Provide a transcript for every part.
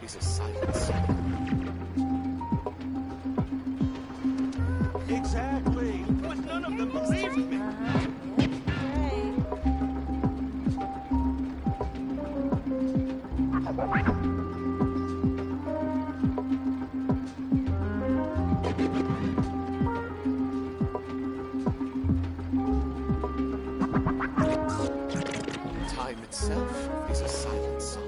is a silence. Exactly. But none of them believed me. Time itself is a silent song.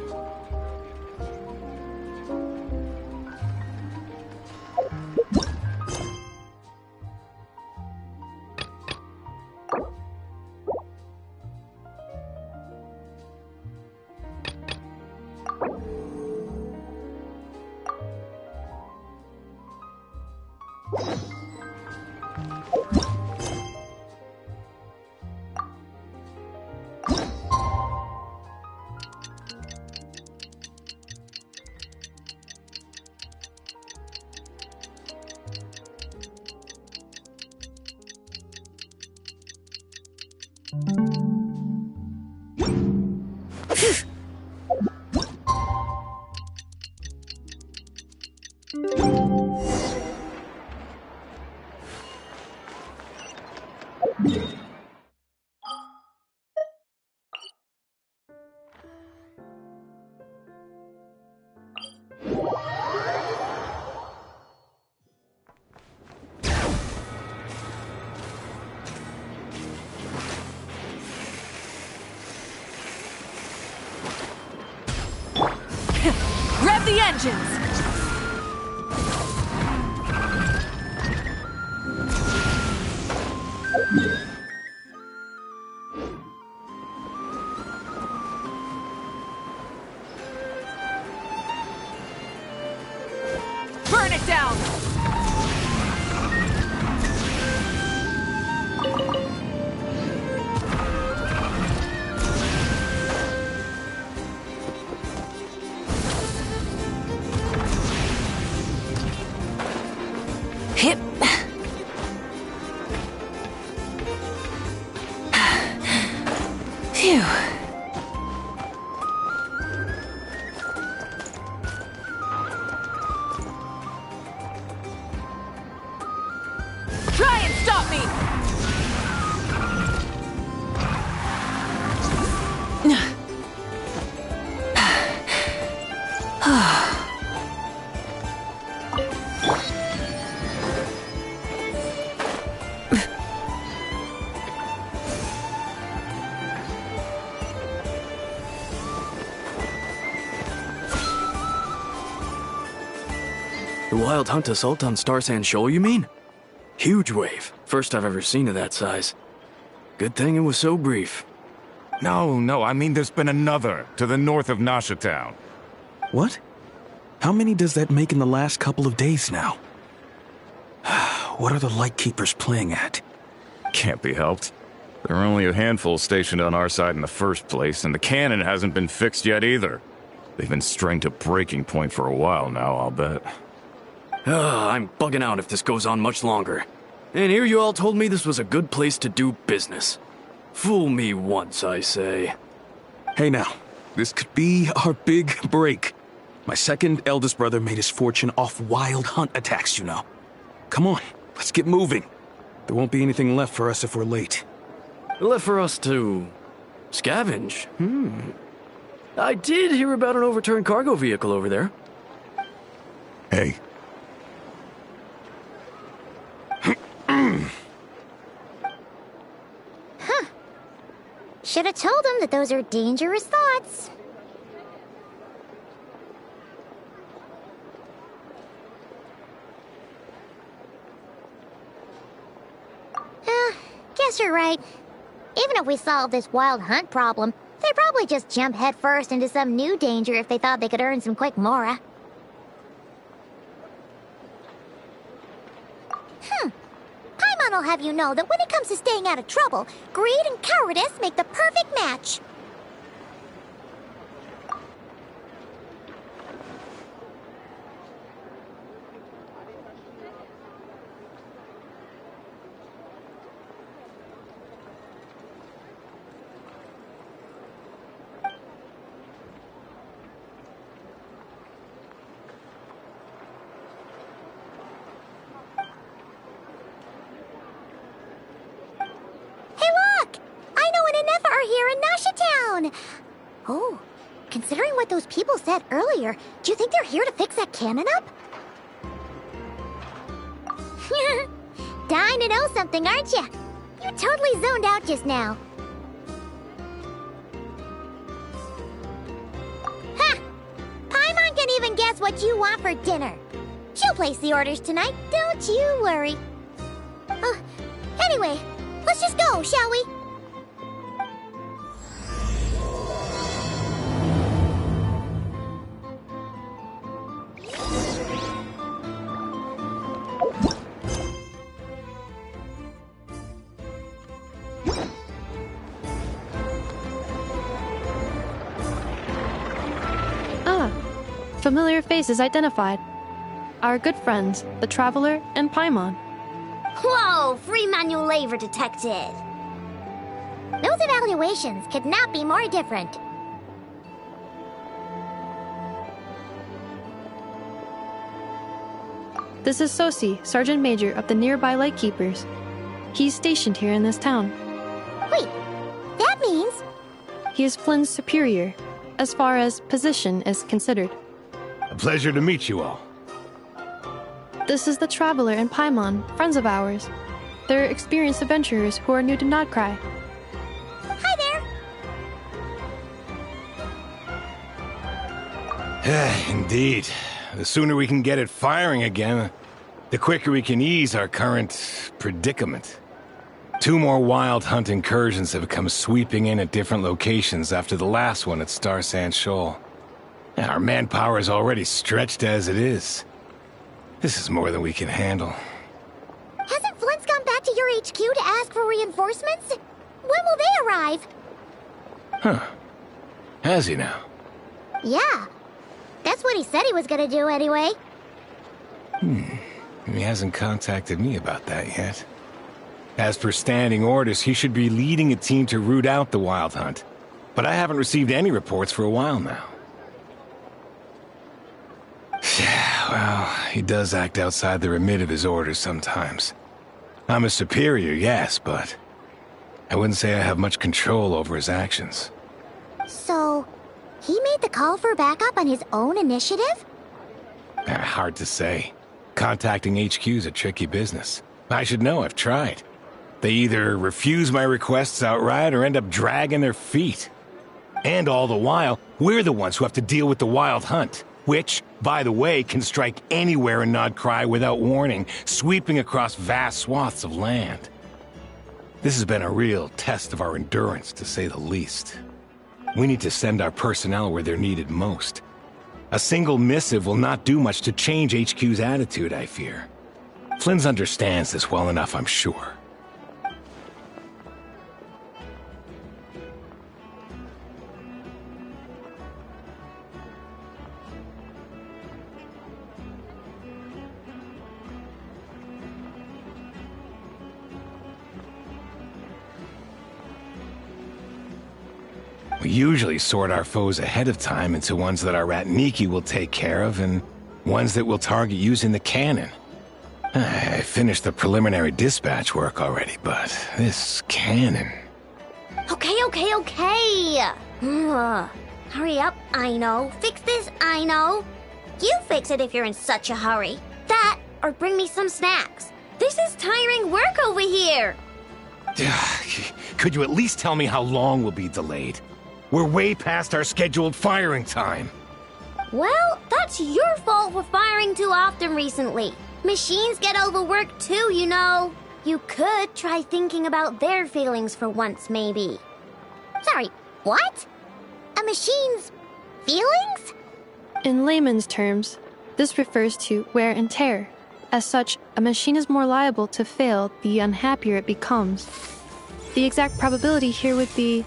Rev the engines! Burn it down! Hip. Phew. Try and stop me! The wild hunt assault on Star Sand Shoal, you mean? Huge wave. First I've ever seen of that size. Good thing it was so brief. No, I mean there's been another to the north of Nasha Town. What? How many does that make in the last couple of days now? What are the Lightkeepers playing at? Can't be helped. There are only a handful stationed on our side in the first place, and the cannon hasn't been fixed yet either. They've been strained to breaking point for a while now, I'll bet. I'm bugging out if this goes on much longer. And here you all told me this was a good place to do business. Fool me once, I say. Hey now, this could be our big break. My second eldest brother made his fortune off wild hunt attacks, you know. Come on, let's get moving. There won't be anything left for us if we're late. Left for us to scavenge? I did hear about an overturned cargo vehicle over there. Hey. Should have told him that those are dangerous thoughts. Guess you're right. Even if we solve this wild hunt problem, they'd probably just jump headfirst into some new danger if they thought they could earn some quick mora. Paimon will have you know that when it comes to staying out of trouble, greed and cowardice make the perfect match. Oh, considering what those people said earlier, do you think they're here to fix that cannon up? Dying to know something, aren't you? You totally zoned out just now. Ha! Paimon can even guess what you want for dinner. She'll place the orders tonight, don't you worry. Anyway, let's just go, shall we? Familiar faces identified. Our good friends, the Traveler and Paimon. Whoa, free manual labor detected. Those evaluations could not be more different. This is Sosi, Sergeant Major of the nearby Lightkeepers. He's stationed here in this town. Wait, that means... He is Flynn's superior, as far as position is considered. A pleasure to meet you all. This is the Traveler and Paimon, friends of ours. They're experienced adventurers who are new to Nodcry. Hi there! Indeed. The sooner we can get it firing again, the quicker we can ease our current predicament. 2 more wild hunt incursions have come sweeping in at different locations after the last one at Star Sand Shoal. Our manpower is already stretched as it is. This is more than we can handle. Hasn't Flint's gone back to your HQ to ask for reinforcements? When will they arrive? Huh. Has he now? Yeah. That's what he said he was gonna do anyway. He hasn't contacted me about that yet. As per standing orders, he should be leading a team to root out the wild hunt. But I haven't received any reports for a while now. Well, he does act outside the remit of his orders sometimes. I'm a superior, yes, but I wouldn't say I have much control over his actions. So, he made the call for backup on his own initiative? Hard to say. Contacting HQ's a tricky business. I should know, I've tried. They either refuse my requests outright or end up dragging their feet. And all the while, we're the ones who have to deal with the wild hunt. Which, by the way, can strike anywhere in Nodcry without warning, sweeping across vast swaths of land. This has been a real test of our endurance, to say the least. We need to send our personnel where they're needed most. A single missive will not do much to change HQ's attitude, I fear. Flynn's understands this well enough, I'm sure. We usually sort our foes ahead of time into ones that our Ratniki will take care of and ones that we'll target using the cannon. I finished the preliminary dispatch work already, but this cannon... Okay. Hurry up, I know. Fix this, I know. You fix it if you're in such a hurry. That, or bring me some snacks. This is tiring work over here. Could you at least tell me how long we'll be delayed? We're way past our scheduled firing time. Well, that's your fault for firing too often recently. Machines get overworked too, you know. You could try thinking about their feelings for once, maybe. Sorry, what? A machine's feelings? In layman's terms, this refers to wear and tear. As such, a machine is more liable to fail the unhappier it becomes. The exact probability here would be...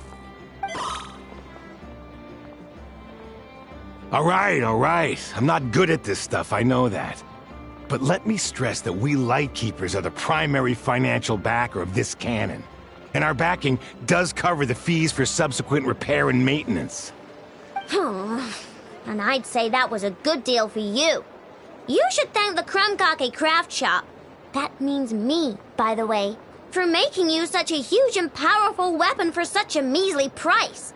All right. I'm not good at this stuff, I know that. But let me stress that we Lightkeepers are the primary financial backer of this cannon. And our backing does cover the fees for subsequent repair and maintenance. And I'd say that was a good deal for you. You should thank the Krumkake Craft Shop. That means me, by the way, for making you such a huge and powerful weapon for such a measly price.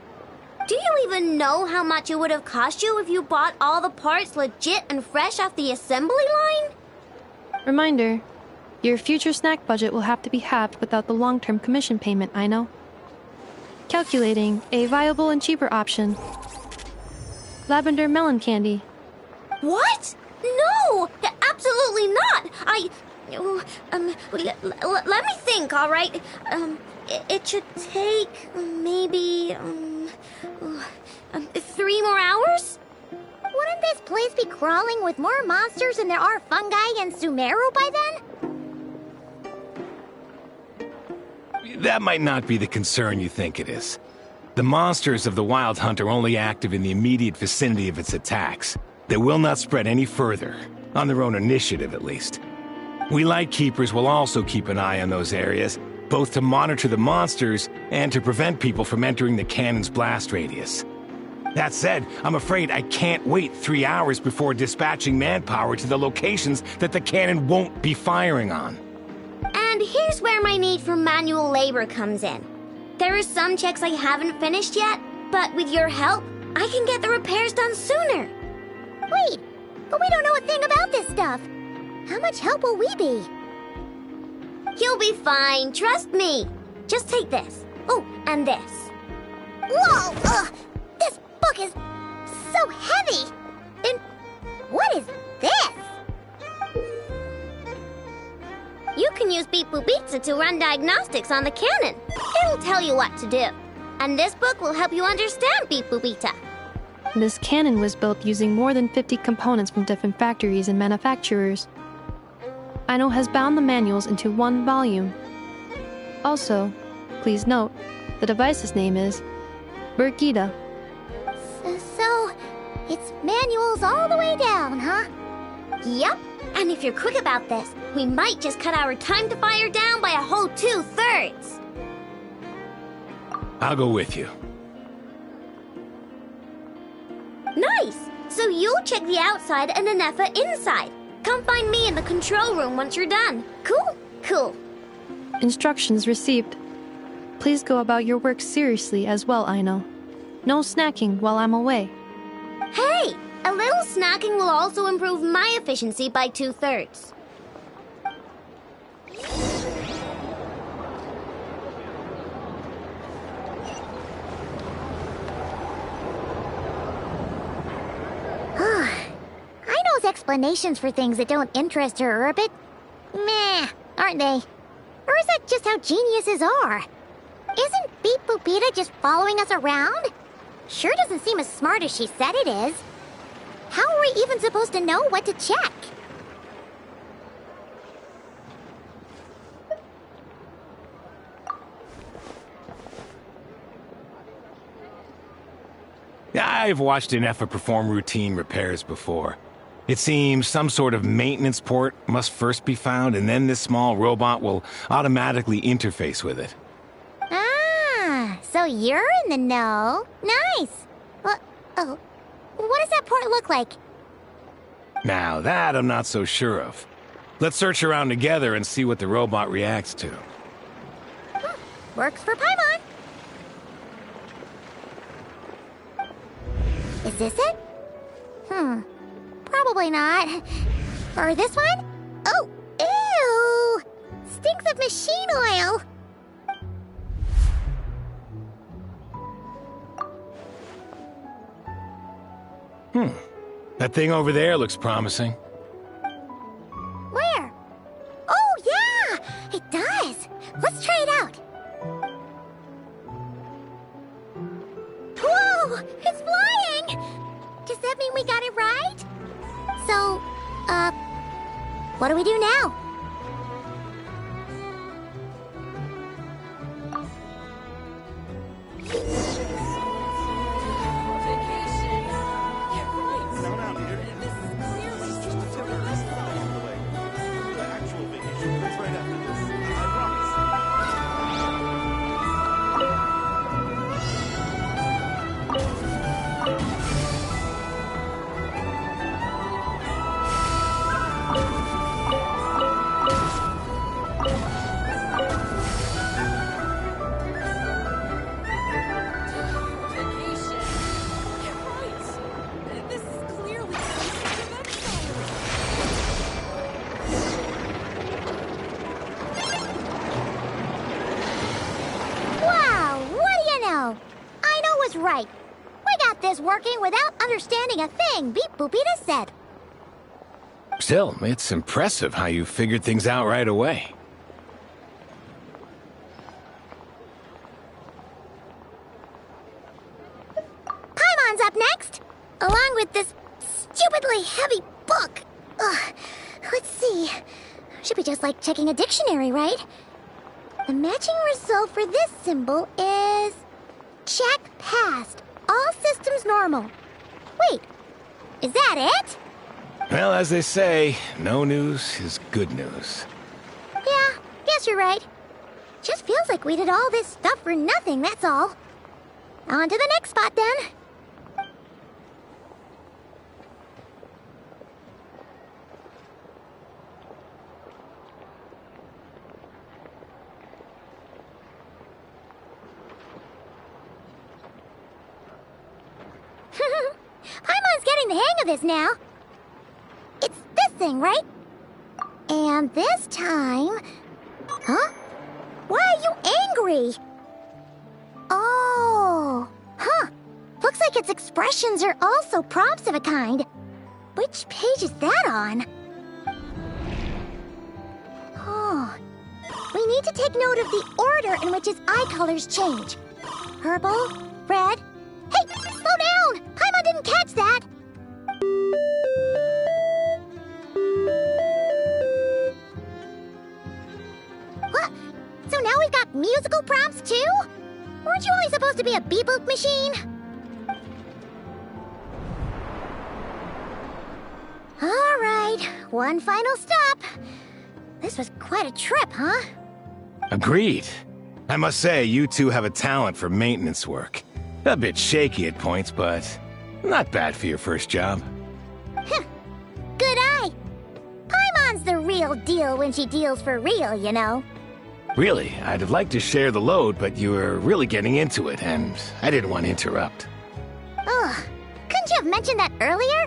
Do you even know how much it would have cost you if you bought all the parts legit and fresh off the assembly line? Reminder, your future snack budget will have to be halved without the long-term commission payment, I know. Calculating a viable and cheaper option. Lavender melon candy. What? No! Absolutely not! Let me think, all right? It should take maybe 3 more hours? Wouldn't this place be crawling with more monsters than there are fungi and Sumeru by then? That might not be the concern you think it is. The monsters of the Wild Hunt are only active in the immediate vicinity of its attacks. They will not spread any further, on their own initiative at least. We Lightkeepers will also keep an eye on those areas, both to monitor the monsters and to prevent people from entering the cannon's blast radius. That said, I'm afraid I can't wait 3 hours before dispatching manpower to the locations that the cannon won't be firing on. And here's where my need for manual labor comes in. There are some checks I haven't finished yet, but with your help, I can get the repairs done sooner. Wait, but we don't know a thing about this stuff. How much help will we be? You'll be fine, trust me. Just take this. Oh, and this. Whoa! This book is so heavy! And what is this? You can use Beep Boop Pizza to run diagnostics on the cannon. It'll tell you what to do. And this book will help you understand Beep Boop Pizza. This cannon was built using more than 50 components from different factories and manufacturers. Aino has bound the manuals into one volume. Also, please note, the device's name is Burgida. So, it's manuals all the way down, huh? Yep. And if you're quick about this, we might just cut our time to fire down by a whole 2/3. I'll go with you. Nice! So you'll check the outside and Anefa inside. Come find me in the control room once you're done. Cool? Cool. Instructions received. Please go about your work seriously as well, Aino. No snacking while I'm away. Hey! A little snacking will also improve my efficiency by 2/3. Aino's explanations for things that don't interest her are a bit meh, aren't they? Or is that just how geniuses are? Isn't Beep Boopita just following us around? Sure doesn't seem as smart as she said it is. How are we even supposed to know what to check? I've watched Anefa perform routine repairs before. It seems some sort of maintenance port must first be found, and then this small robot will automatically interface with it. Ah, so you're in the know. Nice. What does that port look like? Now that I'm not so sure of. Let's search around together and see what the robot reacts to. Works for Paimon. Is this it? Probably not. Or this one? Oh, ew! Stinks of machine oil. That thing over there looks promising. Where? Oh, yeah! It does. Let's try it out. Whoa! It's flying! Does that mean we got it right? So, what do we do now? working without understanding a thing Beep Boopita said. Still, it's impressive how you figured things out right away. Paimon's up next, along with this stupidly heavy book. Ugh. Let's see. Should be just like checking a dictionary, right? The matching result for this symbol is... check passed. All systems normal. Wait, is that it? Well, as they say, no news is good news. Yeah, guess you're right. Just feels like we did all this stuff for nothing, that's all. On to the next spot, then. Paimon's getting the hang of this now. It's this thing, right? And this time... Huh? Why are you angry? Oh... Huh. Looks like its expressions are also prompts of a kind. Which page is that on? Oh... We need to take note of the order in which his eye colors change. Purple, red... Hey! Slow down! Paimon didn't catch that! What? So now we've got musical prompts too? Weren't you only supposed to be a beep-boop machine? Alright, one final stop. This was quite a trip, huh? Agreed. I must say, you two have a talent for maintenance work. A bit shaky at points, but not bad for your first job. Good eye. Paimon's the real deal when she deals for real, you know. Really, I'd have liked to share the load, but you were really getting into it, and I didn't want to interrupt. Ugh. Couldn't you have mentioned that earlier?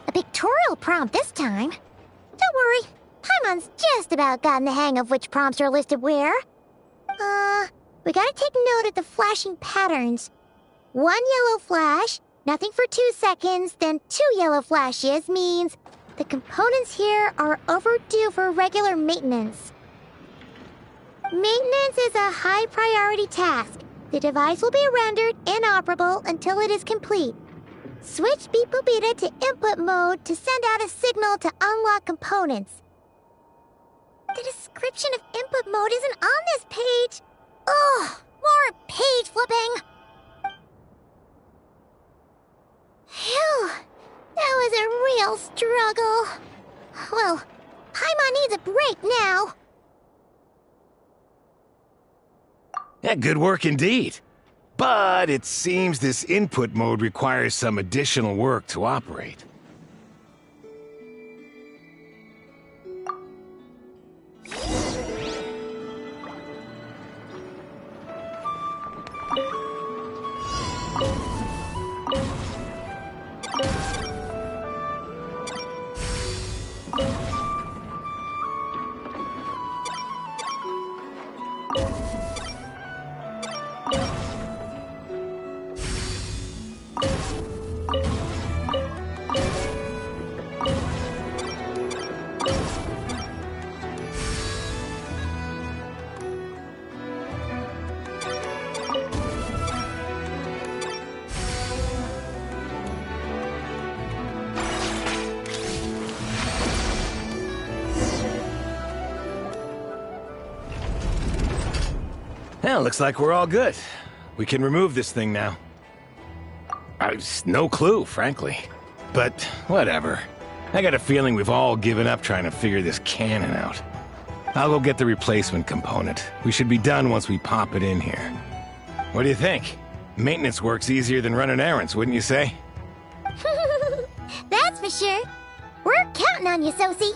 A pictorial prompt this time. Don't worry, Paimon's just about gotten the hang of which prompts are listed where. We gotta take note of the flashing patterns. 1 yellow flash, nothing for 2 seconds, then 2 yellow flashes means the components here are overdue for regular maintenance. Maintenance is a high priority task. The device will be rendered inoperable until it is complete. Switch Beep Boopita to input mode to send out a signal to unlock components. The description of input mode isn't on this page. Ugh, more page flipping. Phew, that was a real struggle. Well, Paimon needs a break now. Yeah, good work indeed. But it seems this input mode requires some additional work to operate. Well, looks like we're all good. We can remove this thing now. I've no clue, frankly. But whatever. I got a feeling we've all given up trying to figure this cannon out. I'll go get the replacement component. We should be done once we pop it in here. What do you think? Maintenance work's easier than running errands, wouldn't you say? That's for sure. We're counting on you, Sosie.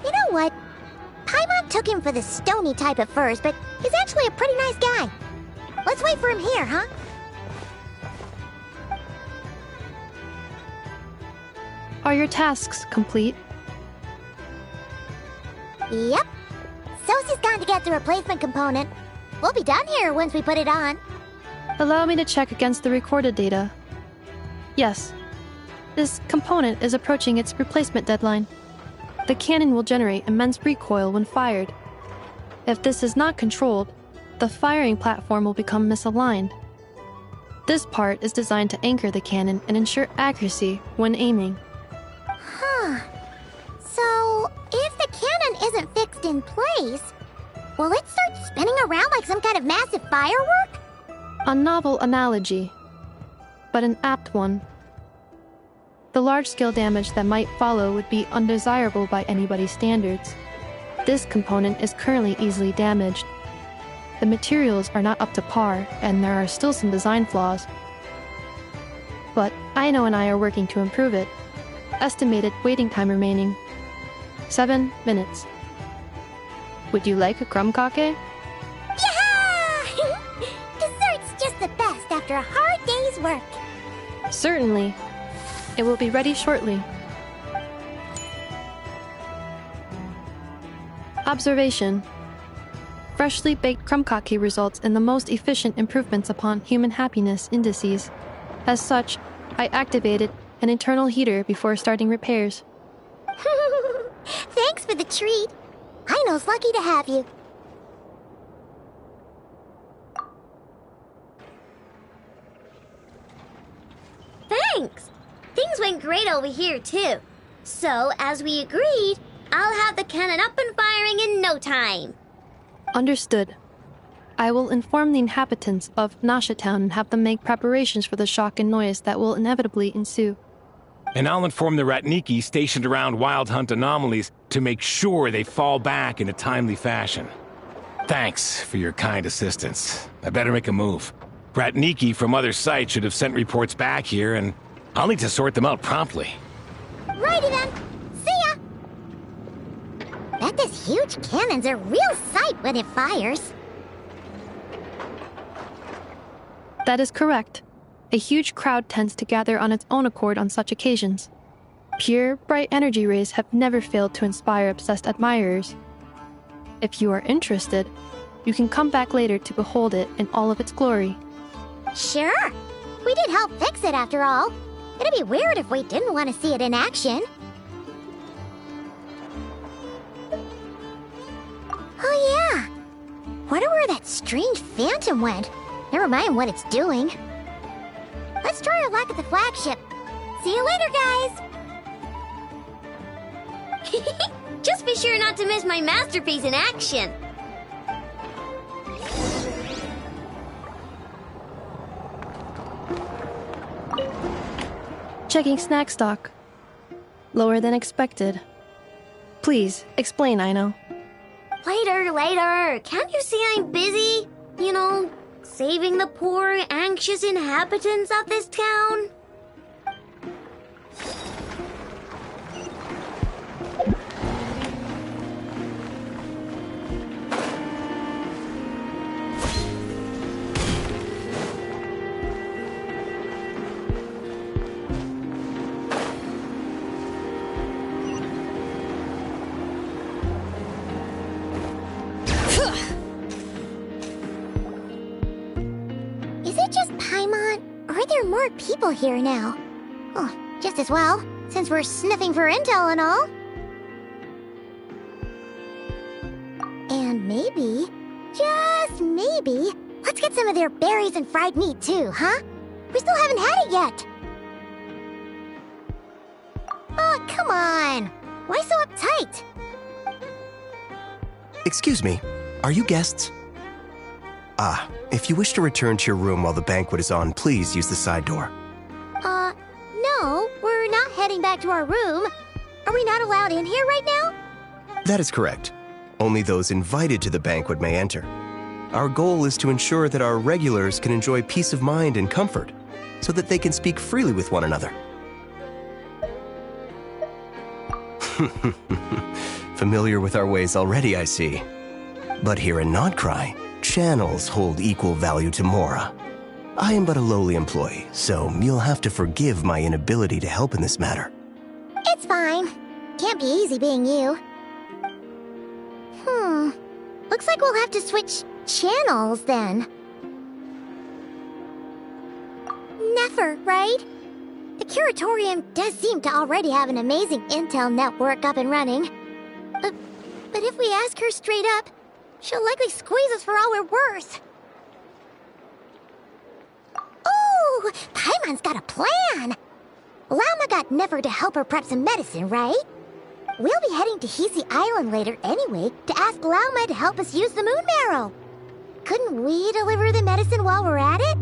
You know what? Paimon took him for the stony type at first, but he's actually a pretty nice guy. Let's wait for him here, huh? Are your tasks complete? Yep. Sosie's gone to get the replacement component. We'll be done here once we put it on. Allow me to check against the recorded data. Yes. This component is approaching its replacement deadline. The cannon will generate immense recoil when fired. If this is not controlled, the firing platform will become misaligned. This part is designed to anchor the cannon and ensure accuracy when aiming. Huh. So, if the cannon isn't fixed in place, will it start spinning around like some kind of massive firework? A novel analogy, but an apt one. The large-scale damage that might follow would be undesirable by anybody's standards. This component is currently easily damaged. The materials are not up to par, and there are still some design flaws. But Aino and I are working to improve it. Estimated waiting time remaining: 7 minutes. Would you like a crumb cake? Yeah! Dessert's just the best after a hard day's work. Certainly. It will be ready shortly. Observation. Freshly baked crumb cake results in the most efficient improvements upon human happiness indices. As such, I activated an internal heater before starting repairs. Thanks for the treat. Aino's lucky to have you. Thanks! Things went great over here, too. So, as we agreed, I'll have the cannon up and firing in no time. Understood. I will inform the inhabitants of Nasha Town and have them make preparations for the shock and noise that will inevitably ensue. And I'll inform the Ratniki stationed around Wild Hunt anomalies to make sure they fall back in a timely fashion. Thanks for your kind assistance. I better make a move. Ratniki from other sites should have sent reports back here, and I'll need to sort them out promptly. Righty then. See ya! Bet this huge cannon's a real sight when it fires. That is correct. A huge crowd tends to gather on its own accord on such occasions. Pure, bright energy rays have never failed to inspire obsessed admirers. If you are interested, you can come back later to behold it in all of its glory. Sure. We did help fix it after all. It'd be weird if we didn't want to see it in action. Oh yeah. Wonder where that strange phantom went. Never mind what it's doing. Let's try our luck at the flagship. See you later, guys! Just be sure not to miss my masterpiece in action. Checking snack stock. Lower than expected. Please, explain, Aino. Later. Can't you see I'm busy? You know, saving the poor, anxious inhabitants of this town? Is it just Paimon, or are there more people here now? Oh, just as well, since we're sniffing for intel and all. And maybe, just maybe, let's get some of their berries and fried meat too, huh? We still haven't had it yet. Oh, come on. Why so uptight? Excuse me, are you guests? Ah, if you wish to return to your room while the banquet is on, please use the side door. No, we're not headed heading back to our room. Are we not allowed in here right now? That is correct. Only those invited to the banquet may enter. Our goal is to ensure that our regulars can enjoy peace of mind and comfort, so that they can speak freely with one another. Familiar with our ways already, I see. But here in Notcry, channels hold equal value to Mora. I am but a lowly employee, so you'll have to forgive my inability to help in this matter. It's fine. Can't be easy being you. Looks like we'll have to switch channels then. Never, right? The Curatorium does seem to already have an amazing intel network up and running. But if we ask her straight up, she'll likely squeeze us for all we're worth. Ooh, Paimon's got a plan! Lauma got Nefer to help her prep some medicine, right? We'll be heading to Hisi Island later anyway to ask Lauma to help us use the moon marrow. Couldn't we deliver the medicine while we're at it?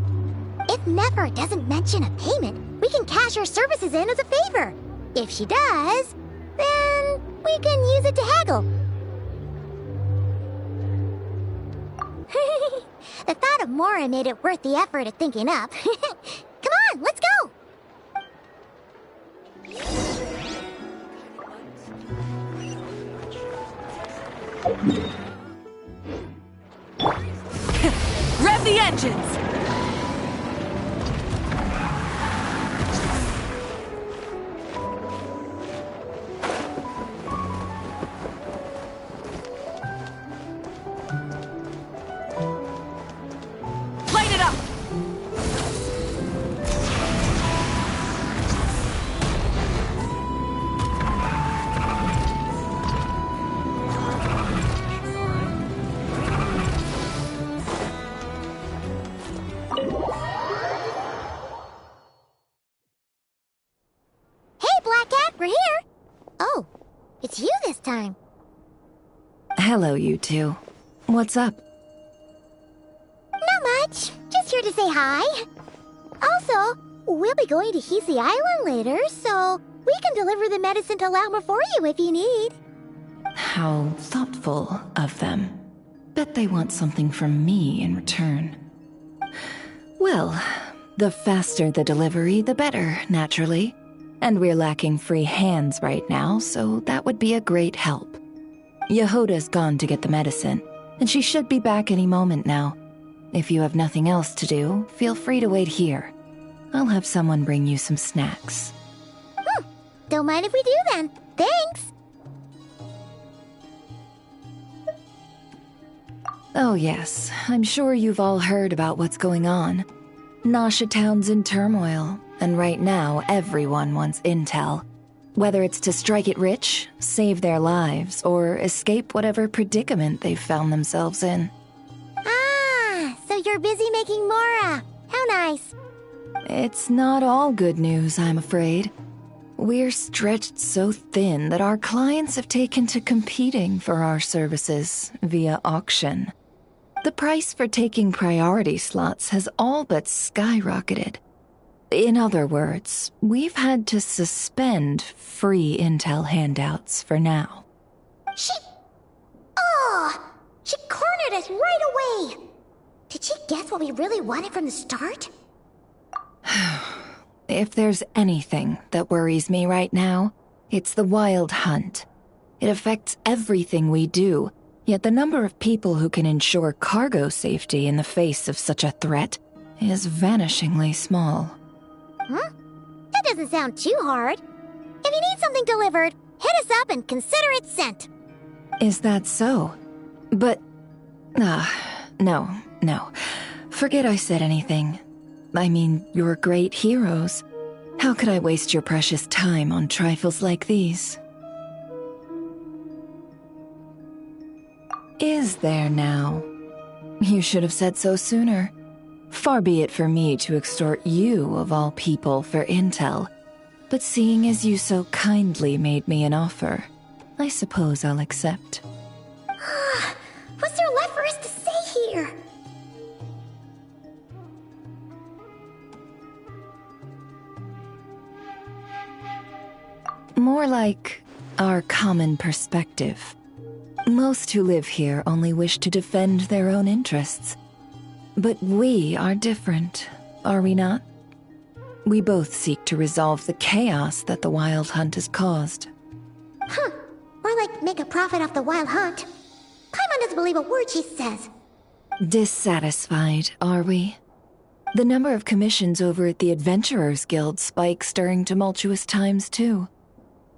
If Nefer doesn't mention a payment, we can cash our services in as a favor. If she does, then we can use it to haggle. The thought of Mora made it worth the effort of thinking up. Come on, let's go! Rev the engines! Light it up! We're here! Oh, it's you this time. Hello, you two. What's up? Not much. Just here to say hi. Also, we'll be going to Hisi Island later, so we can deliver the medicine to Lauma for you if you need. How thoughtful of them. Bet they want something from me in return. Well, the faster the delivery, the better, naturally. And we're lacking free hands right now, so that would be a great help. Yehoda's gone to get the medicine, and she should be back any moment now. If you have nothing else to do, feel free to wait here. I'll have someone bring you some snacks. Don't mind if we do then. Thanks! Oh yes, I'm sure you've all heard about what's going on. Nasha Town's in turmoil. And right now, everyone wants intel. Whether it's to strike it rich, save their lives, or escape whatever predicament they've found themselves in. Ah, so you're busy making Mora. How nice. It's not all good news, I'm afraid. We're stretched so thin that our clients have taken to competing for our services via auction. The price for taking priority slots has all but skyrocketed. In other words, we've had to suspend free intel handouts for now. She cornered us right away! Did she guess what we really wanted from the start? If there's anything that worries me right now, it's the wild hunt. It affects everything we do, yet the number of people who can ensure cargo safety in the face of such a threat is vanishingly small. That doesn't sound too hard. If you need something delivered, hit us up and consider it sent. Is that so? But... no. Forget I said anything. I mean, you're great heroes. How could I waste your precious time on trifles like these? Is there now? You should have said so sooner. Far be it for me to extort you, of all people, for intel. But seeing as you so kindly made me an offer, I suppose I'll accept. What's there left for us to say here? More like our common perspective. Most who live here only wish to defend their own interests. But we are different, are we not? We both seek to resolve the chaos that the Wild Hunt has caused. Huh. Or like make a profit off the Wild Hunt. Paimon doesn't believe a word she says. Dissatisfied, are we? The number of commissions over at the Adventurers Guild spikes during tumultuous times, too.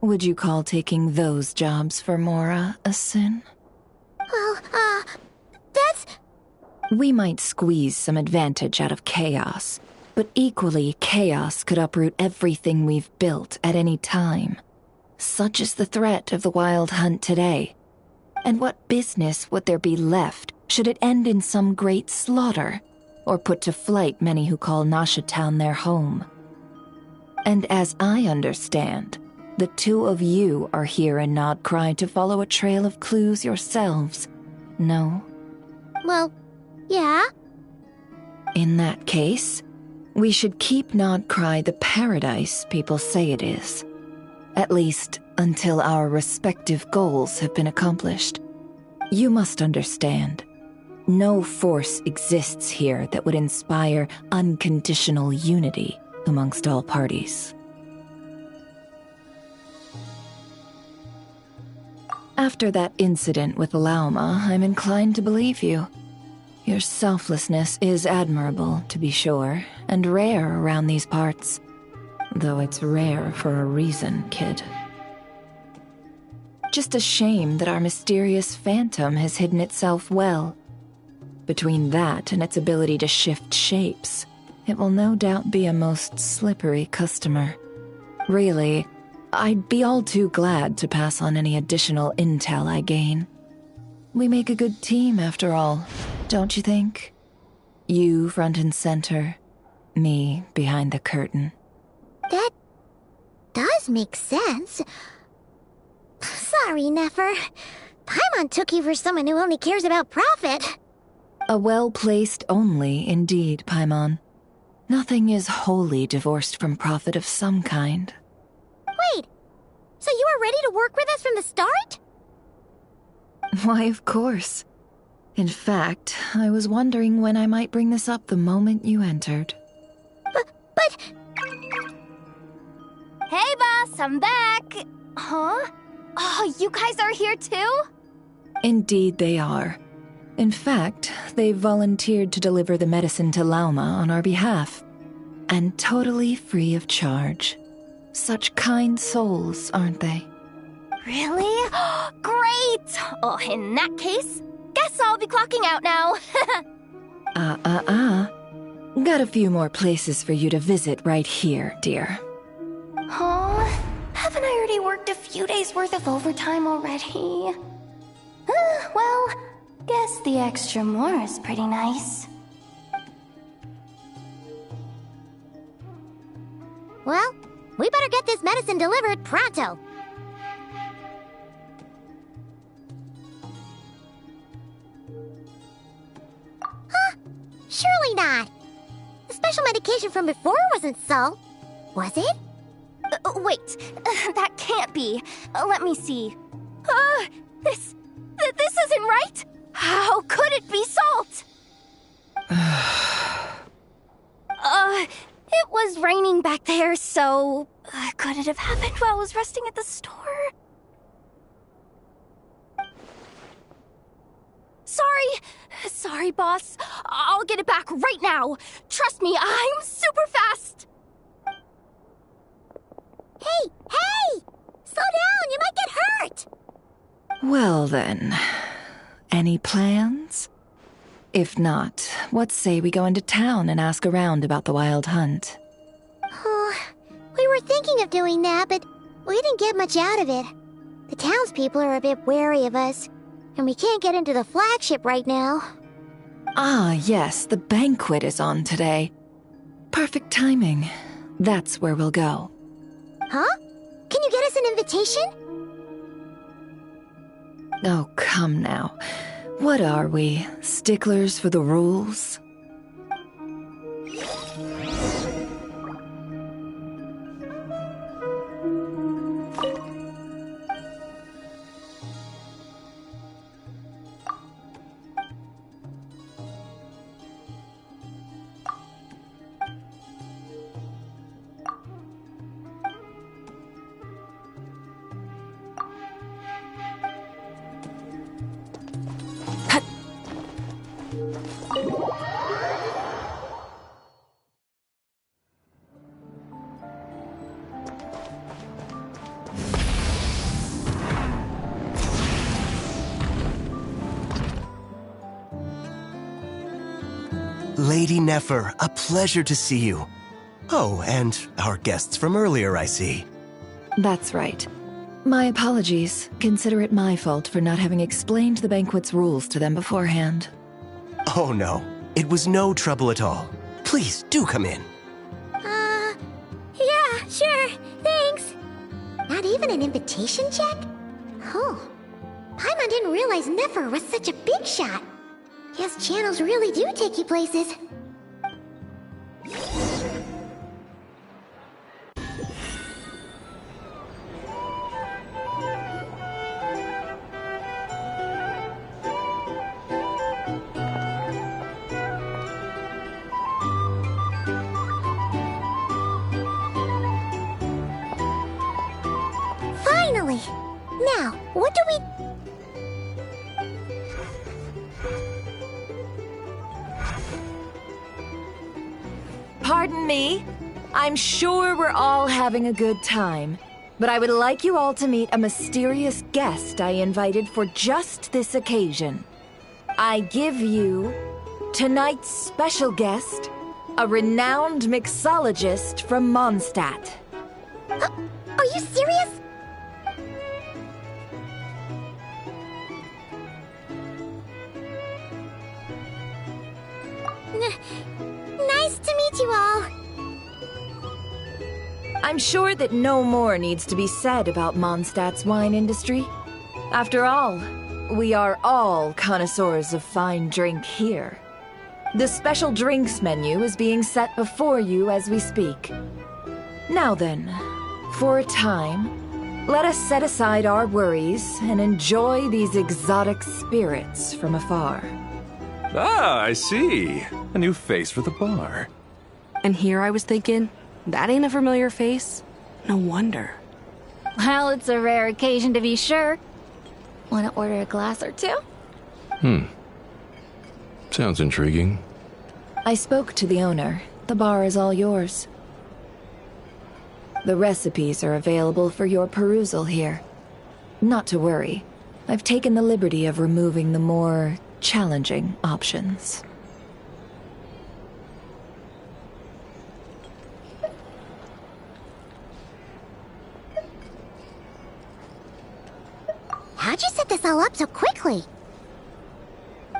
Would you call taking those jobs for Mora a sin? Well, that's... We might squeeze some advantage out of chaos, but equally, chaos could uproot everything we've built at any time. Such is the threat of the Wild Hunt today. And what business would there be left should it end in some great slaughter, or put to flight many who call Nasha Town their home? And as I understand, the two of you are here in Nodcry to follow a trail of clues yourselves, no? Well, yeah. In that case, we should keep Nodcry the paradise people say it is. At least, until our respective goals have been accomplished. You must understand, no force exists here that would inspire unconditional unity amongst all parties. After that incident with Lauma, I'm inclined to believe you. Your selflessness is admirable, to be sure, and rare around these parts. Though it's rare for a reason, kid. Just a shame that our mysterious phantom has hidden itself well. Between that and its ability to shift shapes, it will no doubt be a most slippery customer. Really, I'd be all too glad to pass on any additional intel I gain. We make a good team, after all, don't you think? You front and center, me behind the curtain. That does make sense. Sorry, Nefer. Paimon took you for someone who only cares about profit. A well-placed only, indeed, Paimon. Nothing is wholly divorced from profit of some kind. Wait, so you were ready to work with us from the start? Why, of course. In fact, I was wondering when I might bring this up the moment you entered. But... Hey, boss, I'm back. Huh? Oh, you guys are here too? Indeed they are. In fact, they've volunteered to deliver the medicine to Lauma on our behalf. And totally free of charge. Such kind souls, aren't they? Really? Great! Oh, in that case, guess I'll be clocking out now. Got a few more places for you to visit right here, dear. Huh? Haven't I already worked a few days' worth of overtime already? Well, guess the extra more is pretty nice. Well, we better get this medicine delivered pronto. Huh? Surely not. The special medication from before wasn't so. Was it? Wait, that can't be. Let me see. This isn't right. How could it be salt? It was raining back there, so could it have happened while I was resting at the store? Sorry, boss. I'll get it back right now. Trust me, I'm super fast. Hey! Slow down, you might get hurt! Well then, any plans? If not, what say we go into town and ask around about the Wild Hunt? We were thinking of doing that, but we didn't get much out of it. The townspeople are a bit wary of us, and we can't get into the flagship right now. Ah, yes, the banquet is on today. Perfect timing. That's where we'll go. Huh? Can you get us an invitation? Oh, come now. What are we, sticklers for the rules? Lady Nefer, a pleasure to see you. Oh, and our guests from earlier, I see. That's right. My apologies. Consider it my fault for not having explained the banquet's rules to them beforehand. Oh no, it was no trouble at all. Please, do come in. Yeah, sure, thanks. Not even an invitation check? Oh, Paimon didn't realize Nefer was such a big shot. Guess channels really do take you places. Finally! Now, what do we... Pardon me. I'm sure we're all having a good time, but I would like you all to meet a mysterious guest I invited for just this occasion. I give you tonight's special guest, a renowned mixologist from Mondstadt. Are you serious? Nice to meet you all. I'm sure that no more needs to be said about Mondstadt's wine industry. After all, we are all connoisseurs of fine drink here. The special drinks menu is being set before you as we speak. Now then, for a time, let us set aside our worries and enjoy these exotic spirits from afar. Ah, I see. A new face for the bar. And here I was thinking, that ain't a familiar face. No wonder. Well, it's a rare occasion to be sure. Want to order a glass or two? Sounds intriguing. I spoke to the owner. The bar is all yours. The recipes are available for your perusal here. Not to worry. I've taken the liberty of removing the more challenging options. How'd you set this all up so quickly?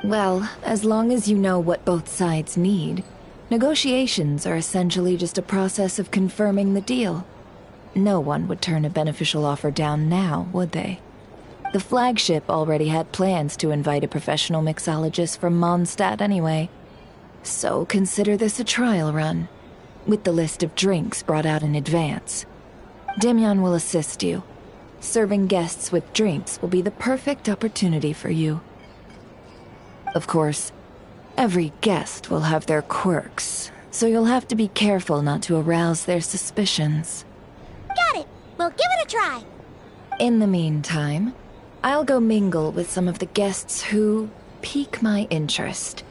Well, as long as you know what both sides need, negotiations are essentially just a process of confirming the deal. No one would turn a beneficial offer down now, would they? The flagship already had plans to invite a professional mixologist from Mondstadt anyway. So consider this a trial run, with the list of drinks brought out in advance. Demyan will assist you. Serving guests with drinks will be the perfect opportunity for you. Of course, every guest will have their quirks, so you'll have to be careful not to arouse their suspicions. Got it! We'll give it a try! In the meantime, I'll go mingle with some of the guests who pique my interest.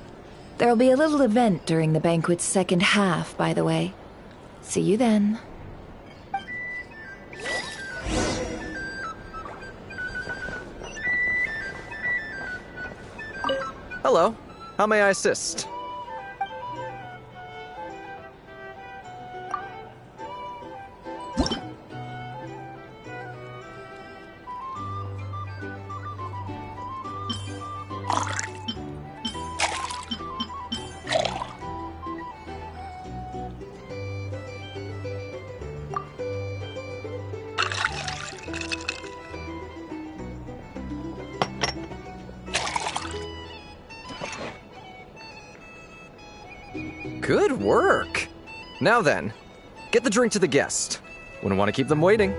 There'll be a little event during the banquet's second half, by the way. See you then. Hello. How may I assist? Good work! Now then, get the drink to the guest. Wouldn't want to keep them waiting.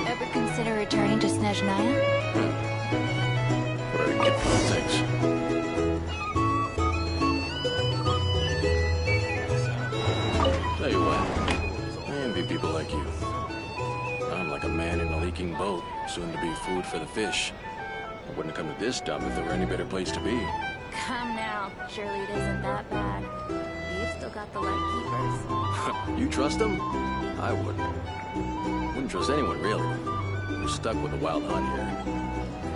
Ever consider returning to Snezhnaya? Ready to get things. thank you. I'm like a man in a leaking boat, soon to be food for the fish. I wouldn't have come to this dump if there were any better place to be. Come now. Surely it isn't that bad. We've still got the lightkeepers. You trust them? I wouldn't. Wouldn't trust anyone, really. We're stuck with a wild hunt here.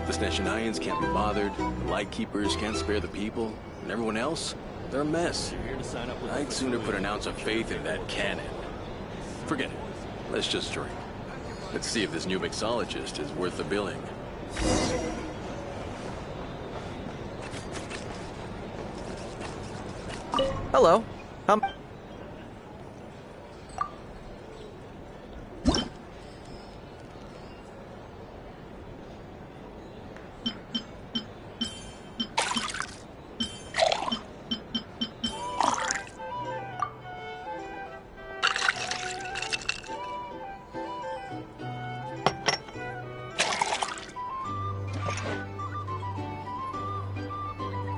The Sneshanians can't be bothered, the Lightkeepers can't spare the people, and everyone else, they're a mess. I'd sooner put an ounce of faith in that cannon. Forget it. Let's just drink. Let's see if this new mixologist is worth the billing. Hello.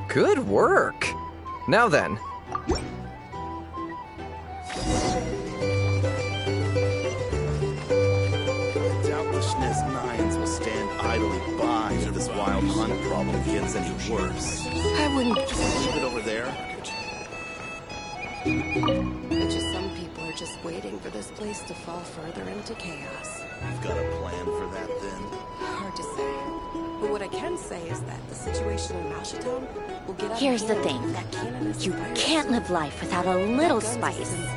Good work. Now then. Nines will stand idly by if this wild hunt problem gets any worse. I wouldn't. Just leave it over there. It's just some people are just waiting for this place to fall further into chaos. You've got a plan for that, then? Hard to say. But what I can say is that the situation in Mashitown will get out Here's of the hand thing. if that cannon is You fired. can't live life without a little Guns spice. is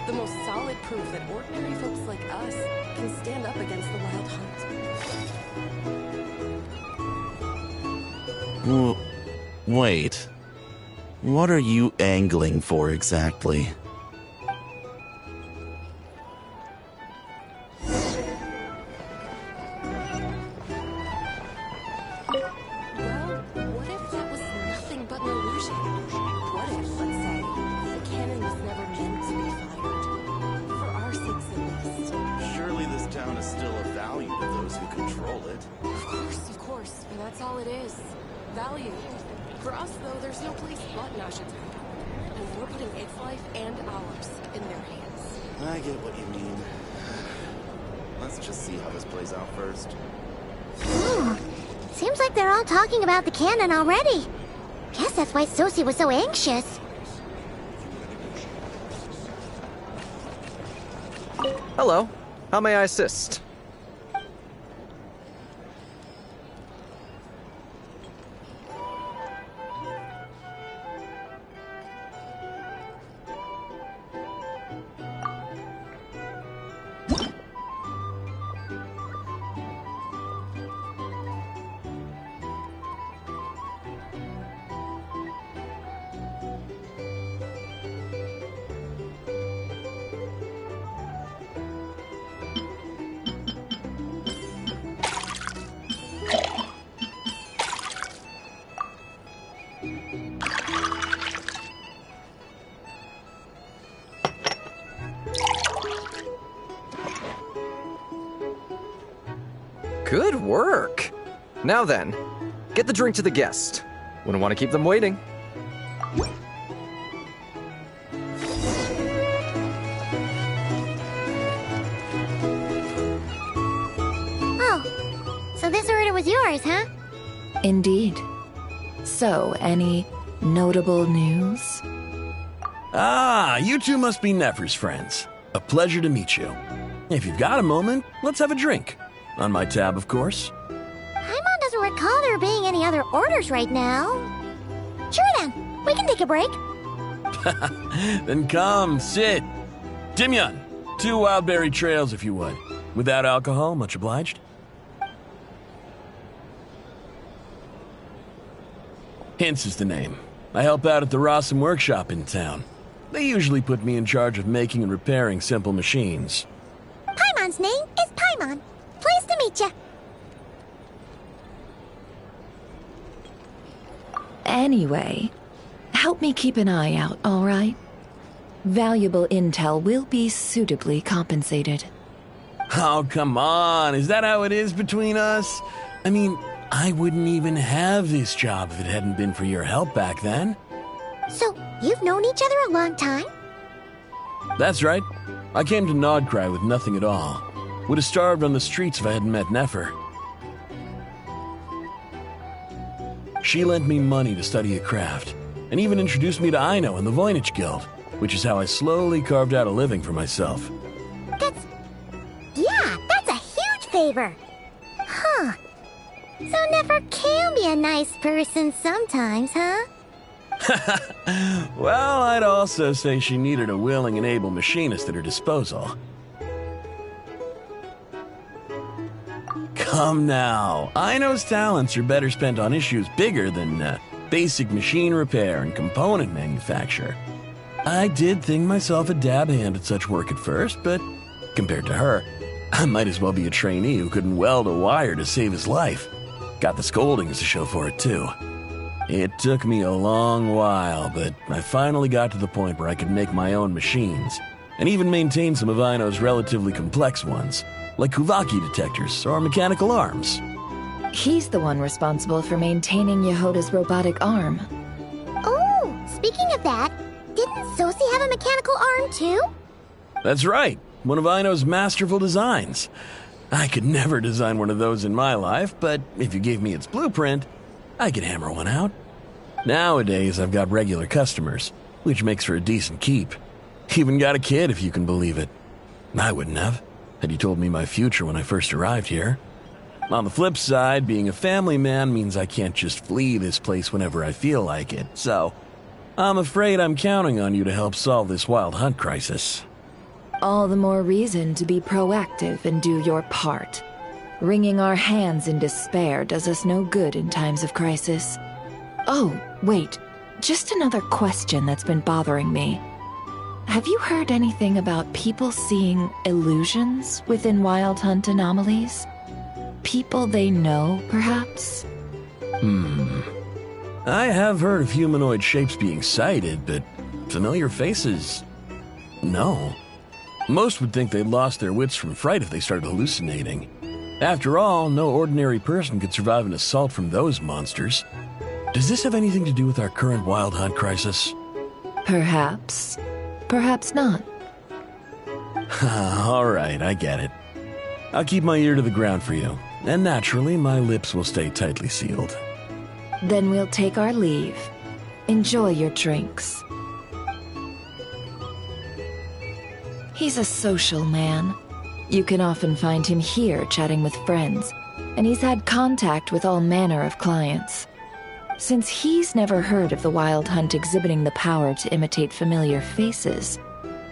the most solid proof that ordinary folks like us can stand up against the wild hunt. Wait. What are you angling for exactly? Well, what if that was nothing but an illusion? What if, let's say, the cannon was never meant to be fired? For our sakes, at least. Surely this town is still of value to those who control it. Of course, and that's all it is. Value. For us, though, there's no place but Mashitown. And we're putting its life and ours in their hands. I get what you mean. Let's just see how this plays out first. Seems like they're all talking about the cannon already. Guess that's why Sosie was so anxious. Hello. How may I assist? Good work. Now then, get the drink to the guest. Wouldn't want to keep them waiting. Oh, so this order was yours, huh? Indeed. So, any notable news? Ah, you two must be Nefer's friends. A pleasure to meet you. If you've got a moment, let's have a drink. On my tab, of course. Paimon doesn't recall there being any other orders right now. Sure then, we can take a break. Then come, sit. Dimyon, 2 wildberry trails if you would. Without alcohol, much obliged. Hints is the name. I help out at the Rossum workshop in town. They usually put me in charge of making and repairing simple machines. Paimon's name is Paimon. Pleased to meet you. Anyway, help me keep an eye out, all right? Valuable intel will be suitably compensated. Oh, come on. Is that how it is between us? I mean, I wouldn't even have this job if it hadn't been for your help back then. So, you've known each other a long time? That's right. I came to Nodcry with nothing at all. Would have starved on the streets if I hadn't met Nefer. She lent me money to study a craft, and even introduced me to Aino and the Voynich Guild, which is how I slowly carved out a living for myself. That's a huge favor. Huh. So Nefer can be a nice person sometimes, huh? Well, I'd also say she needed a willing and able machinist at her disposal. Come now, Aino's talents are better spent on issues bigger than basic machine repair and component manufacture. I did think myself a dab hand at such work at first, but compared to her, I might as well be a trainee who couldn't weld a wire to save his life. Got the scoldings to show for it, too. It took me a long while, but I finally got to the point where I could make my own machines, and even maintain some of Aino's relatively complex ones, like Kuvaki detectors or mechanical arms. He's the one responsible for maintaining Yehoda's robotic arm. Oh, speaking of that, didn't Sosi have a mechanical arm too? That's right, one of Aino's masterful designs. I could never design one of those in my life, but if you gave me its blueprint, I could hammer one out. Nowadays, I've got regular customers, which makes for a decent keep. Even got a kid, if you can believe it. I wouldn't have, had you told me my future when I first arrived here. On the flip side, being a family man means I can't just flee this place whenever I feel like it, so I'm afraid I'm counting on you to help solve this wild hunt crisis. All the more reason to be proactive and do your part. Wringing our hands in despair does us no good in times of crisis. Oh, wait. Just another question that's been bothering me. Have you heard anything about people seeing illusions within Wild Hunt anomalies? People they know, perhaps? I have heard of humanoid shapes being sighted, but familiar faces? No. Most would think they'd lost their wits from fright if they started hallucinating. After all, no ordinary person could survive an assault from those monsters. Does this have anything to do with our current Wild Hunt crisis? Perhaps. Perhaps not. All right, I get it. I'll keep my ear to the ground for you, and naturally, my lips will stay tightly sealed. Then we'll take our leave. Enjoy your drinks. He's a social man. You can often find him here chatting with friends, and he's had contact with all manner of clients. Since he's never heard of the Wild Hunt exhibiting the power to imitate familiar faces,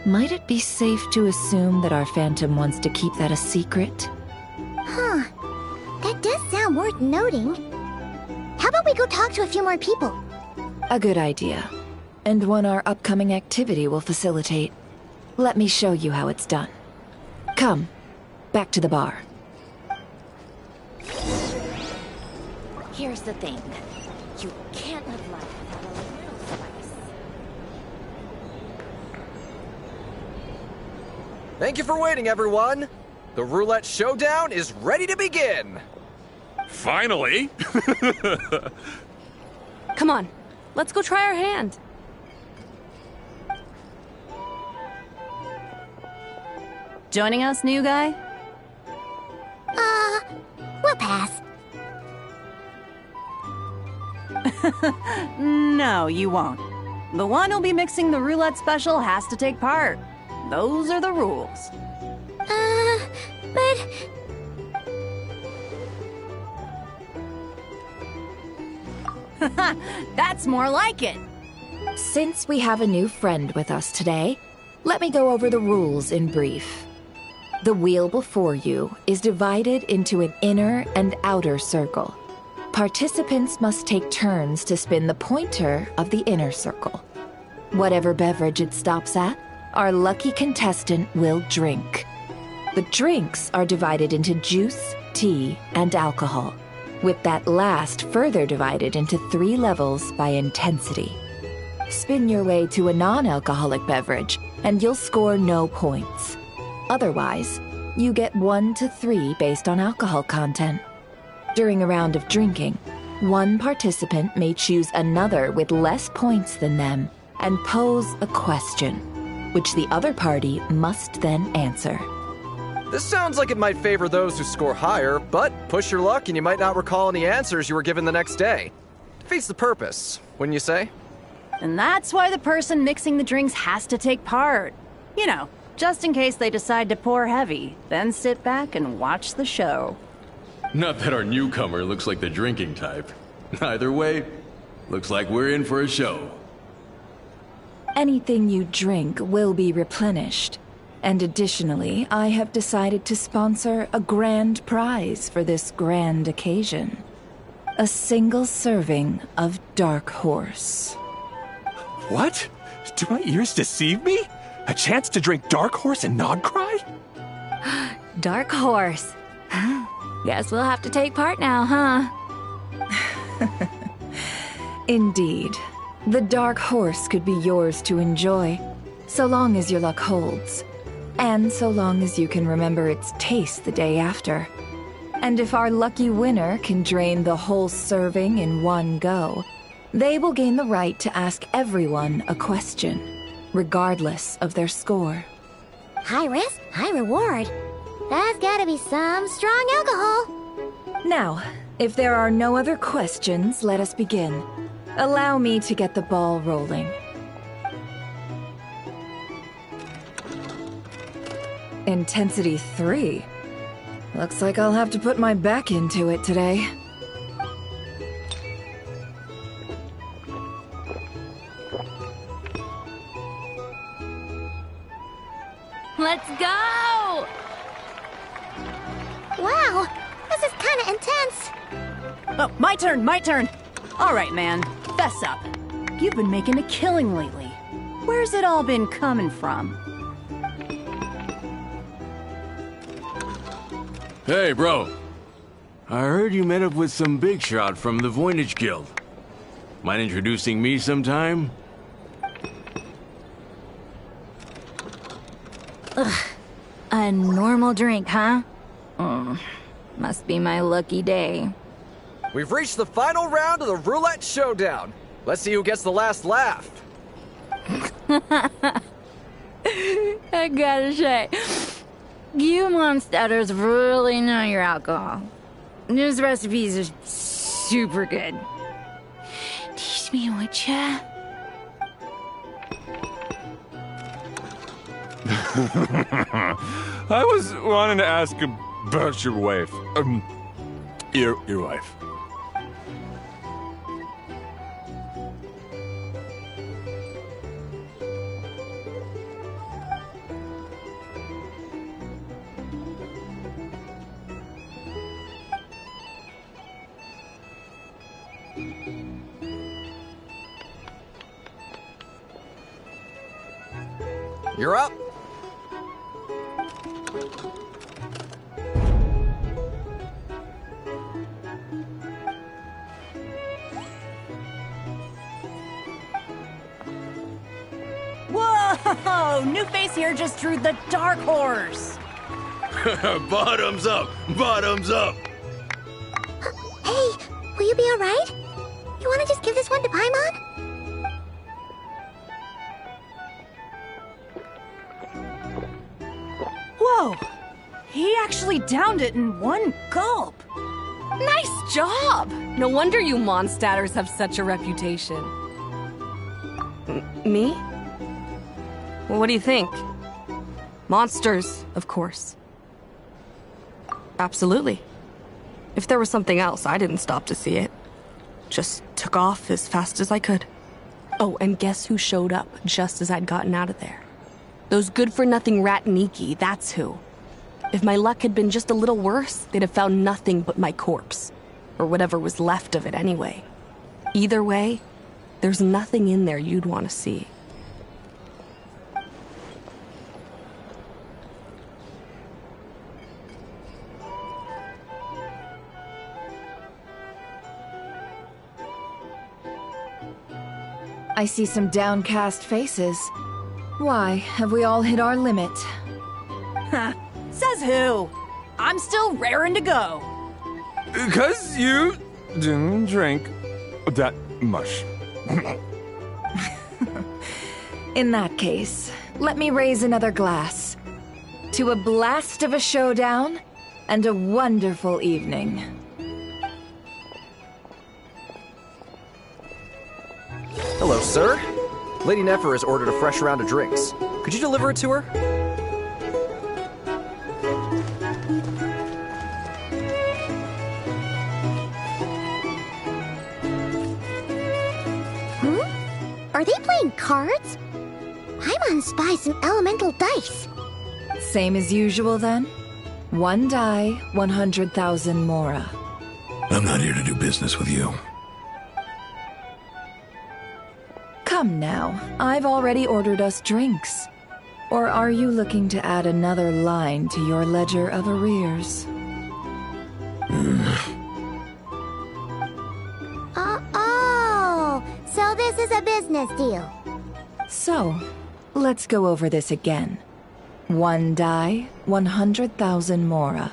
might it be safe to assume that our Phantom wants to keep that a secret? Huh. That does sound worth noting. How about we go talk to a few more people? A good idea, and one our upcoming activity will facilitate. Let me show you how it's done. Come, back to the bar. Here's the thing. You can't live life without a little spice. Thank you for waiting, everyone. The roulette showdown is ready to begin. Finally! Come on, let's go try our hand. Joining us, new guy? We'll pass. No, you won't. The one who'll be mixing the roulette special has to take part. Those are the rules. But... That's more like it. Since we have a new friend with us today, let me go over the rules in brief. The wheel before you is divided into an inner and outer circle. Participants must take turns to spin the pointer of the inner circle. Whatever beverage it stops at, our lucky contestant will drink. The drinks are divided into juice, tea, and alcohol, with that last further divided into 3 levels by intensity. Spin your way to a non-alcoholic beverage, and you'll score no points. Otherwise, you get 1 to 3 based on alcohol content. During a round of drinking, one participant may choose another with less points than them and pose a question. which the other party must then answer. This sounds like it might favor those who score higher, but push your luck and you might not recall any answers you were given the next day. Defeats the purpose, wouldn't you say? And that's why the person mixing the drinks has to take part. You know, just in case they decide to pour heavy, then sit back and watch the show. Not that our newcomer looks like the drinking type. Either way, looks like we're in for a show. Anything you drink will be replenished. And additionally, I have decided to sponsor a grand prize for this grand occasion. A single serving of Dark Horse. What? Do my ears deceive me? A chance to drink Dark Horse and not cry? Dark Horse. Guess we'll have to take part now, huh? Indeed. The Dark Horse could be yours to enjoy, so long as your luck holds. And so long as you can remember its taste the day after. And if our lucky winner can drain the whole serving in one go, they will gain the right to ask everyone a question, regardless of their score. High risk, high reward. That's gotta be some strong alcohol. Now, if there are no other questions, let us begin. Allow me to get the ball rolling. Intensity 3. Looks like I'll have to put my back into it today. Let's go! Wow, this is kinda intense. Oh, my turn! All right, man, fess up. You've been making a killing lately. Where's it all been coming from? Hey, bro. I heard you met up with some big shot from the Voynich Guild. Mind introducing me sometime? Ugh. A normal drink, huh? Must be my lucky day. We've reached the final round of the roulette showdown. Let's see who gets the last laugh. I gotta say, you monsters really know your alcohol. These recipes are super good. Teach me, would ya? I was wanting to ask about your wife. Your wife. You're up. Whoa! New face here just drew the Dark Horse. Bottoms up! Bottoms up! Hey, will you be alright? You wanna just give this one to Paimon? Whoa! He actually downed it in one gulp. Nice job! No wonder you Mondstadters have such a reputation. Me? Well, what do you think? Monsters, of course. Absolutely. If there was something else, I didn't stop to see it. Just took off as fast as I could. Oh, and guess who showed up just as I'd gotten out of there? Those good-for-nothing Ratniki, that's who. If my luck had been just a little worse, they'd have found nothing but my corpse. Or whatever was left of it anyway. Either way, there's nothing in there you'd want to see. I see some downcast faces. Why, have we all hit our limit? Says who? I'm still raring to go. 'Cause you didn't drink that much. In that case, let me raise another glass. To a blast of a showdown and a wonderful evening. Hello, sir. Lady Nefer has ordered a fresh round of drinks. Could you deliver it to her? Are they playing cards? Paimon spies some elemental dice. Same as usual then? 1 die, 100,000 mora. I'm not here to do business with you. Come now, I've already ordered us drinks. Or are you looking to add another line to your ledger of arrears? Oh, so this is a business deal. So, let's go over this again. 1 die, 100,000 mora.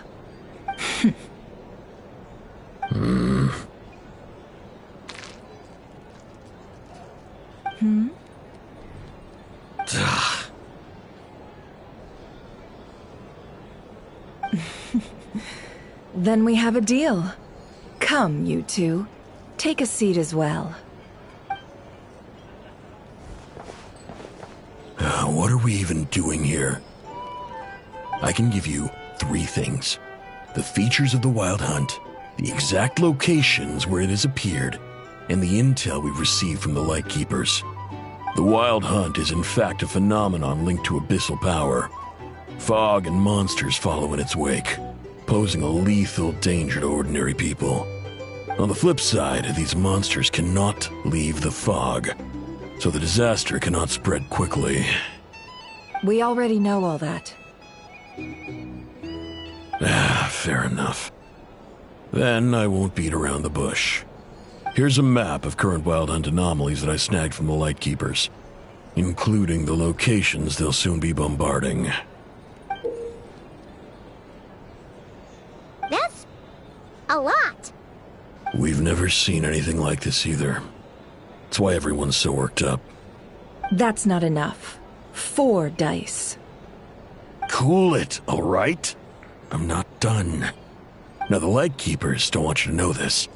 Then we have a deal. Come, you two. Take a seat as well. What are we even doing here? I can give you 3 things. The features of the Wild Hunt, the exact locations where it has appeared, and the intel we've received from the Lightkeepers. The Wild Hunt is in fact a phenomenon linked to abyssal power. Fog and monsters follow in its wake, posing a lethal danger to ordinary people. On the flip side, these monsters cannot leave the fog, so the disaster cannot spread quickly. We already know all that. Fair enough. Then I won't beat around the bush. Here's a map of current Wild Hunt anomalies that I snagged from the Lightkeepers, including the locations they'll soon be bombarding. That's a lot. We've never seen anything like this either. That's why everyone's so worked up. That's not enough. 4 dice. Cool it, all right? I'm not done. Now, the Lightkeepers don't want you to know this,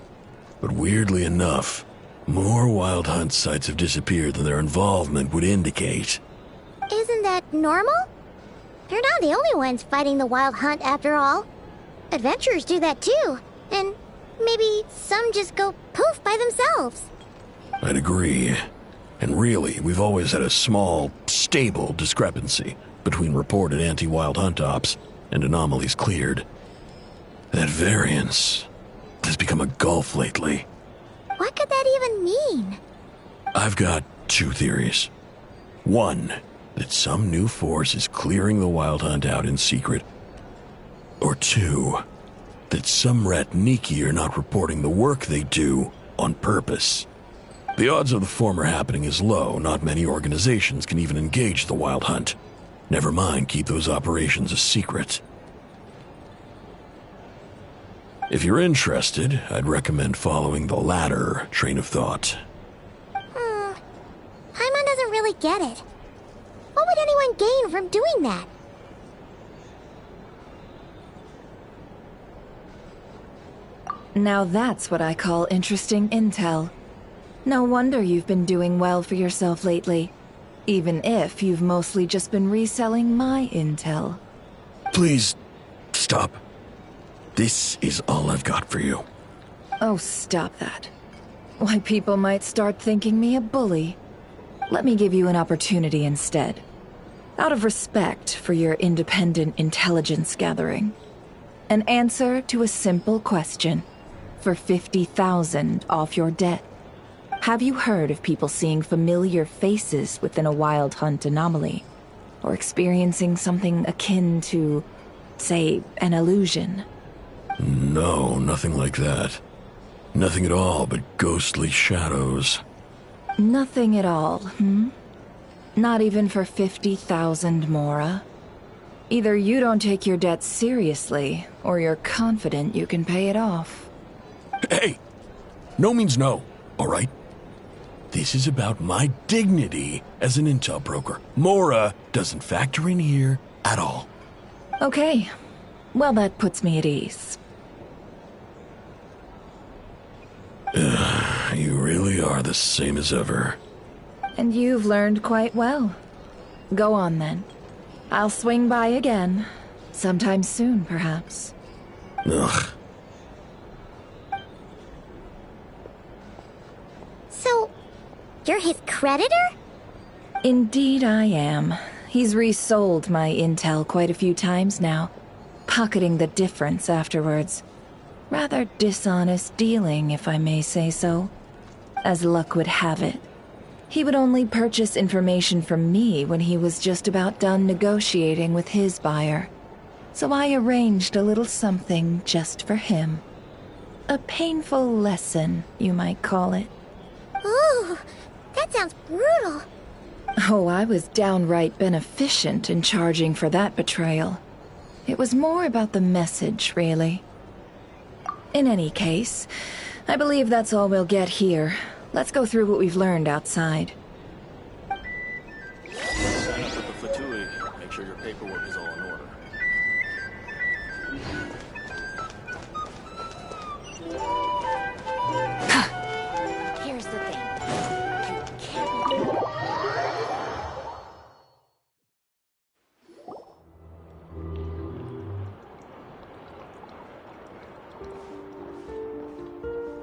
but weirdly enough, more Wild Hunt sites have disappeared than their involvement would indicate. Isn't that normal? They're not the only ones fighting the Wild Hunt after all. Adventurers do that too, and maybe some just go poof by themselves. I'd agree. And really, we've always had a small, stable discrepancy between reported anti-Wild Hunt ops and anomalies cleared. That variance has become a gulf lately. What could that even mean? I've got 2 theories. 1, that some new force is clearing the Wild Hunt out in secret. Or 2, that some Ratniki are not reporting the work they do on purpose. The odds of the former happening is low. Not many organizations can even engage the Wild Hunt. Never mind keep those operations a secret. If you're interested, I'd recommend following the latter train of thought. Paimon doesn't really get it. What would anyone gain from doing that? Now that's what I call interesting intel. No wonder you've been doing well for yourself lately. Even if you've mostly just been reselling my intel. Please, stop. This is all I've got for you. Oh, stop that. Why, people might start thinking me a bully. Let me give you an opportunity instead. Out of respect for your independent intelligence gathering. An answer to a simple question. For 50,000 off your debt. Have you heard of people seeing familiar faces within a Wild Hunt anomaly? Or experiencing something akin to, say, an illusion? No, nothing like that. Nothing at all but ghostly shadows. Nothing at all, Not even for 50,000 mora? Either you don't take your debt seriously, or you're confident you can pay it off. Hey! No means no, all right? This is about my dignity as an intel broker. Mora doesn't factor in here at all. Okay. Well, that puts me at ease. You really are the same as ever. And you've learned quite well. Go on, then. I'll swing by again. Sometime soon, perhaps. Ugh. So, you're his creditor? Indeed I am. He's resold my intel quite a few times now, pocketing the difference afterwards. Rather dishonest dealing, if I may say so. As luck would have it, he would only purchase information from me when he was just about done negotiating with his buyer. So I arranged a little something just for him. A painful lesson, you might call it. Ooh, that sounds brutal. Oh, I was downright beneficent in charging for that betrayal. It was more about the message, really. In any case, I believe that's all we'll get here. Let's go through what we've learned outside. Sign up with the Fatui. Make sure your paperwork is all in order. Here's the thing.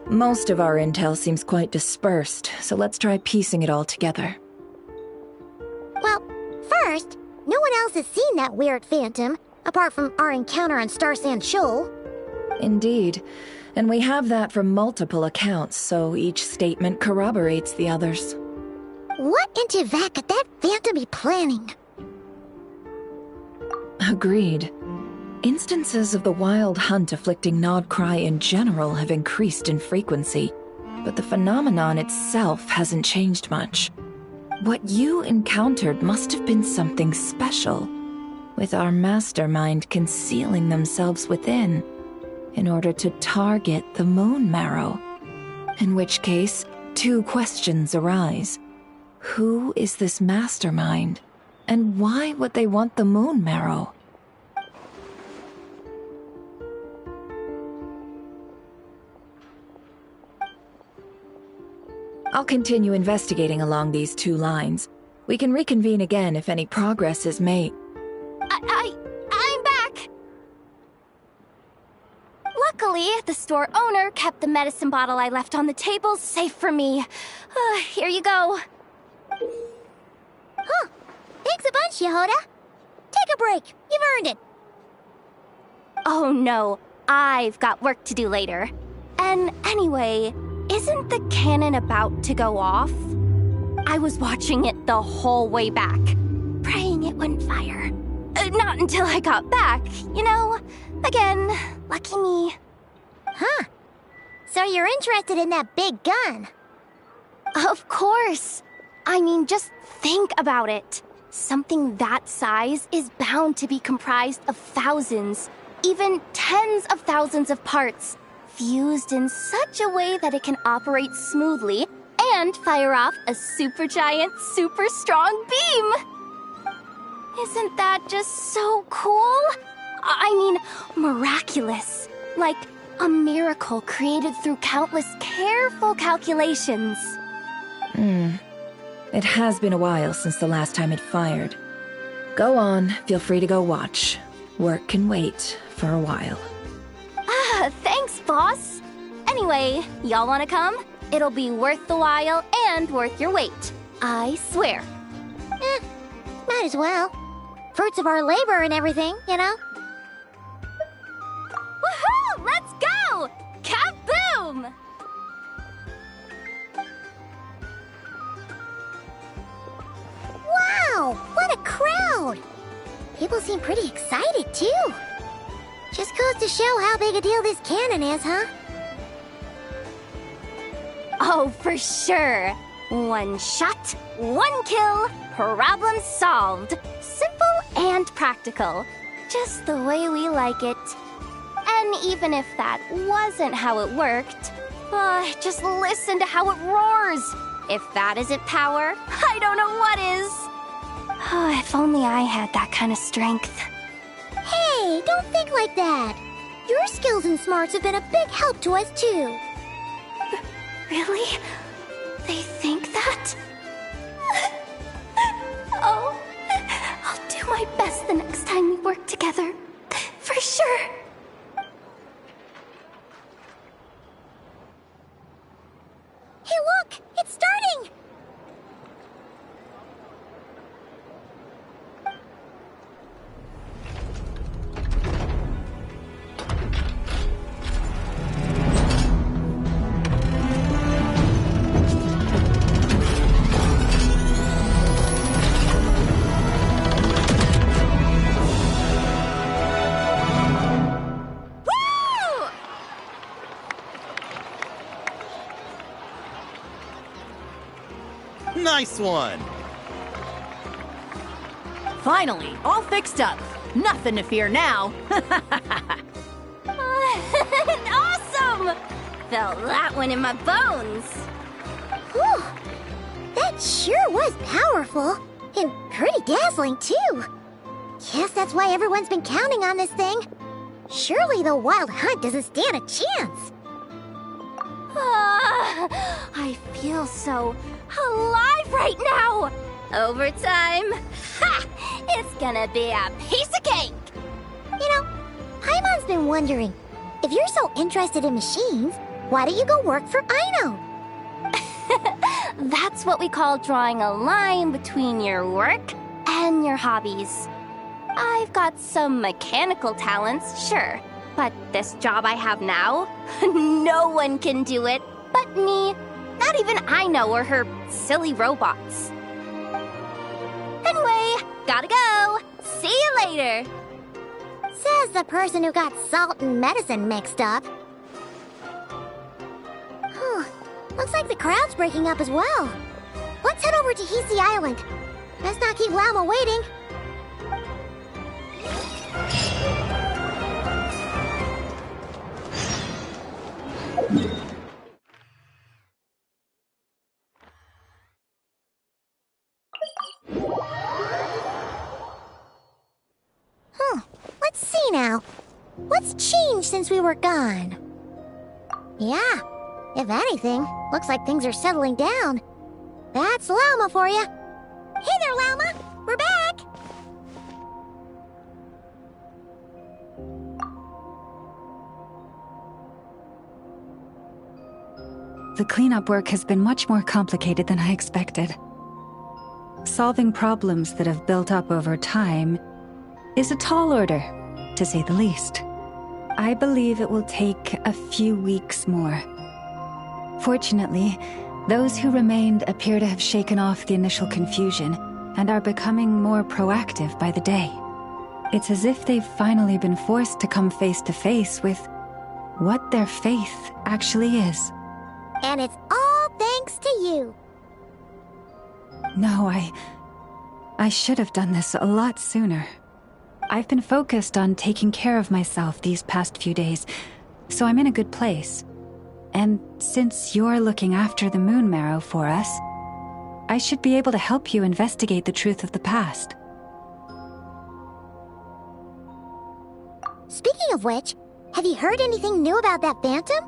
Most of our intel seems quite dispersed, so let's try piecing it all together. Well, first, no one else has seen that weird phantom, apart from our encounter on Star Sand Shoal. Indeed. And we have that from multiple accounts, so each statement corroborates the others. What in Tevak could that phantom be planning? Agreed. Instances of the wild hunt afflicting Nodcry in general have increased in frequency, but the phenomenon itself hasn't changed much. What you encountered must have been something special, with our mastermind concealing themselves within, in order to target the Moon Marrow. In which case, two questions arise. Who is this mastermind? And why would they want the Moon Marrow? I'll continue investigating along these two lines. We can reconvene again if any progress is made. I'm back! Luckily, the store owner kept the medicine bottle I left on the table safe for me. Here you go. Huh. Thanks a bunch, Yehoda. Take a break. You've earned it. Oh no, I've got work to do later. And anyway, isn't the cannon about to go off? I was watching it the whole way back, praying it wouldn't fire. Not until I got back, you know? Again, lucky me. Huh. So you're interested in that big gun? Of course. I mean, just think about it. Something that size is bound to be comprised of thousands, even tens of thousands of parts, fused in such a way that it can operate smoothly and fire off a supergiant, super strong beam! Isn't that just so cool? I mean, miraculous. Like a miracle created through countless careful calculations. It has been a while since the last time it fired. Go on, feel free to go watch. Work can wait for a while. Thanks, boss. Anyway, y'all wanna come? It'll be worth the while and worth your wait. I swear. Might as well. Fruits of our labor and everything, you know? Woohoo! Let's go! Kaboom! Wow! What a crowd! People seem pretty excited, too. Just goes to show how big a deal this cannon is, huh? Oh, for sure. One shot, one kill, problem solved. Simple and practical. Just the way we like it. And even if that wasn't how it worked, just listen to how it roars. If that isn't power, I don't know what is. Oh, if only I had that kind of strength. Hey, don't think like that. Your skills and smarts have been a big help to us, too. Really? They think that? Oh, I'll do my best the next time we work together. For sure. Hey, look! It's starting! Nice one! Finally, all fixed up. Nothing to fear now. Awesome! Felt that one in my bones. Whew. That sure was powerful. And pretty dazzling, too. Guess that's why everyone's been counting on this thing. Surely the Wild Hunt doesn't stand a chance. I feel so alive right now! Overtime? Ha! It's gonna be a piece of cake! You know, Paimon's been wondering, if you're so interested in machines, why don't you go work for Aino? That's what we call drawing a line between your work and your hobbies. I've got some mechanical talents, sure, but this job I have now, no one can do it but me. Not even Aino or her silly robots. Anyway, gotta go. See you later. Says the person who got salt and medicine mixed up. Looks like the crowd's breaking up as well. Let's head over to Hisi Island. Let's not keep Lama waiting. Let's see now. What's changed since we were gone? Yeah, if anything, looks like things are settling down. That's Lauma for you. Hey there, Lauma. We're back. The cleanup work has been much more complicated than I expected. Solving problems that have built up over time is a tall order, to say the least. I believe it will take a few weeks more. Fortunately, those who remained appear to have shaken off the initial confusion and are becoming more proactive by the day. It's as if they've finally been forced to come face to face with what their faith actually is. And it's all thanks to you. No, I should have done this a lot sooner. I've been focused on taking care of myself these past few days, so I'm in a good place. And since you're looking after the Moon Marrow for us, I should be able to help you investigate the truth of the past. Speaking of which, have you heard anything new about that Phantom?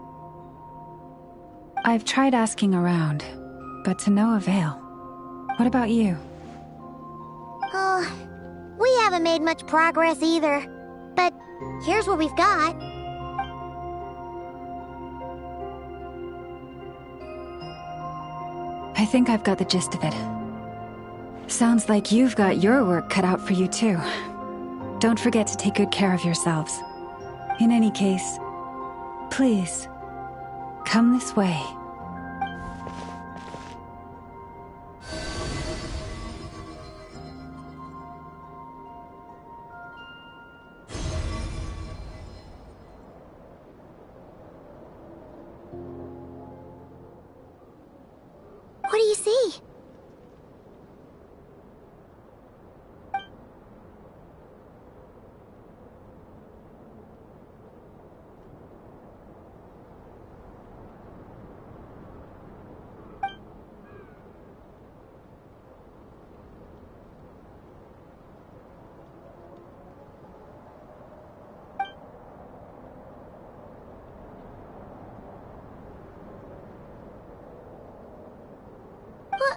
I've tried asking around, but to no avail. What about you? Oh, we haven't made much progress either. But here's what we've got. I think I've got the gist of it. Sounds like you've got your work cut out for you too. Don't forget to take good care of yourselves. In any case, please, come this way. What do you see?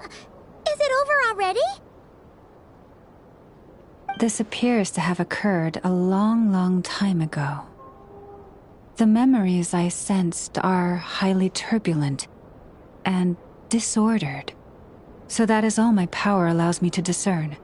Is it over already? This appears to have occurred a long, long time ago. The memories I sensed are highly turbulent and disordered. So that is all my power allows me to discern.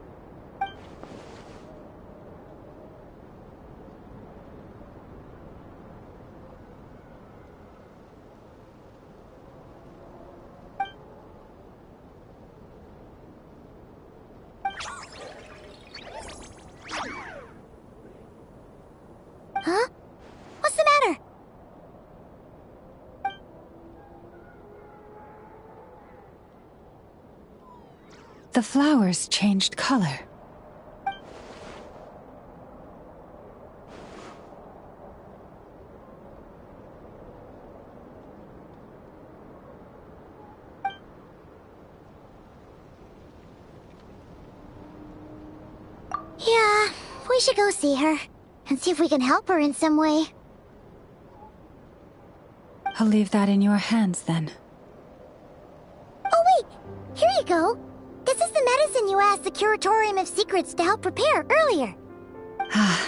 Huh? What's the matter? The flowers changed color. Yeah, we should go see her and see if we can help her in some way. I'll leave that in your hands then. Oh wait, here you go. This is the medicine you asked the Curatorium of Secrets to help prepare earlier. Ah,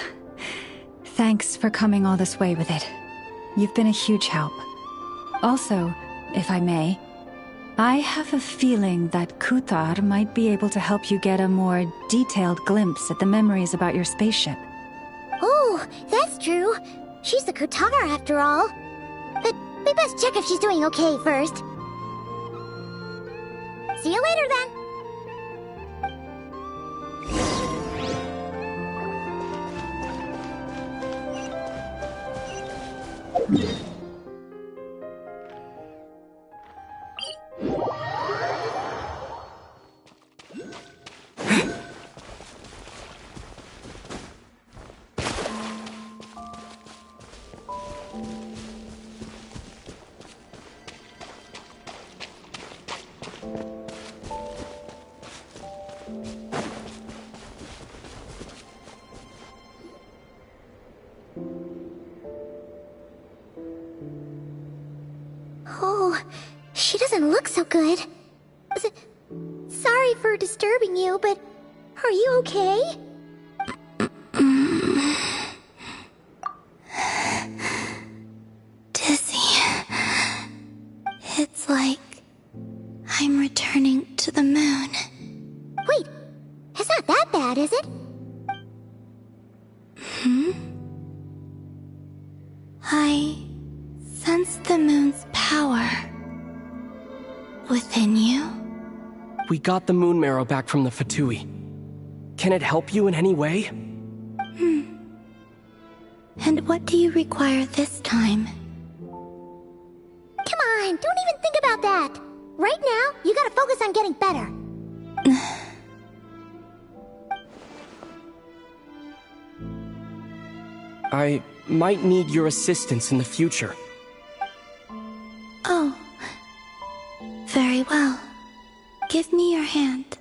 thanks for coming all this way with it. You've been a huge help. Also, if I may, I have a feeling that Kuthar might be able to help you get a more detailed glimpse at the memories about your spaceship. Oh, that's true. She's the Kutara after all. But we best check if she's doing okay first. See you later then. Oh, she doesn't look so good. Sorry for disturbing you, but are you okay? Dizzy. It's like I'm returning to the moon. Wait, it's not that bad, is it? I sense the moon's power within you. We got the moon marrow back from the Fatui. Can it help you in any way? And what do you require this time? Come on, don't even think about that. Right now, you gotta focus on getting better. I might need your assistance in the future. Oh. Very well. Give me your hand.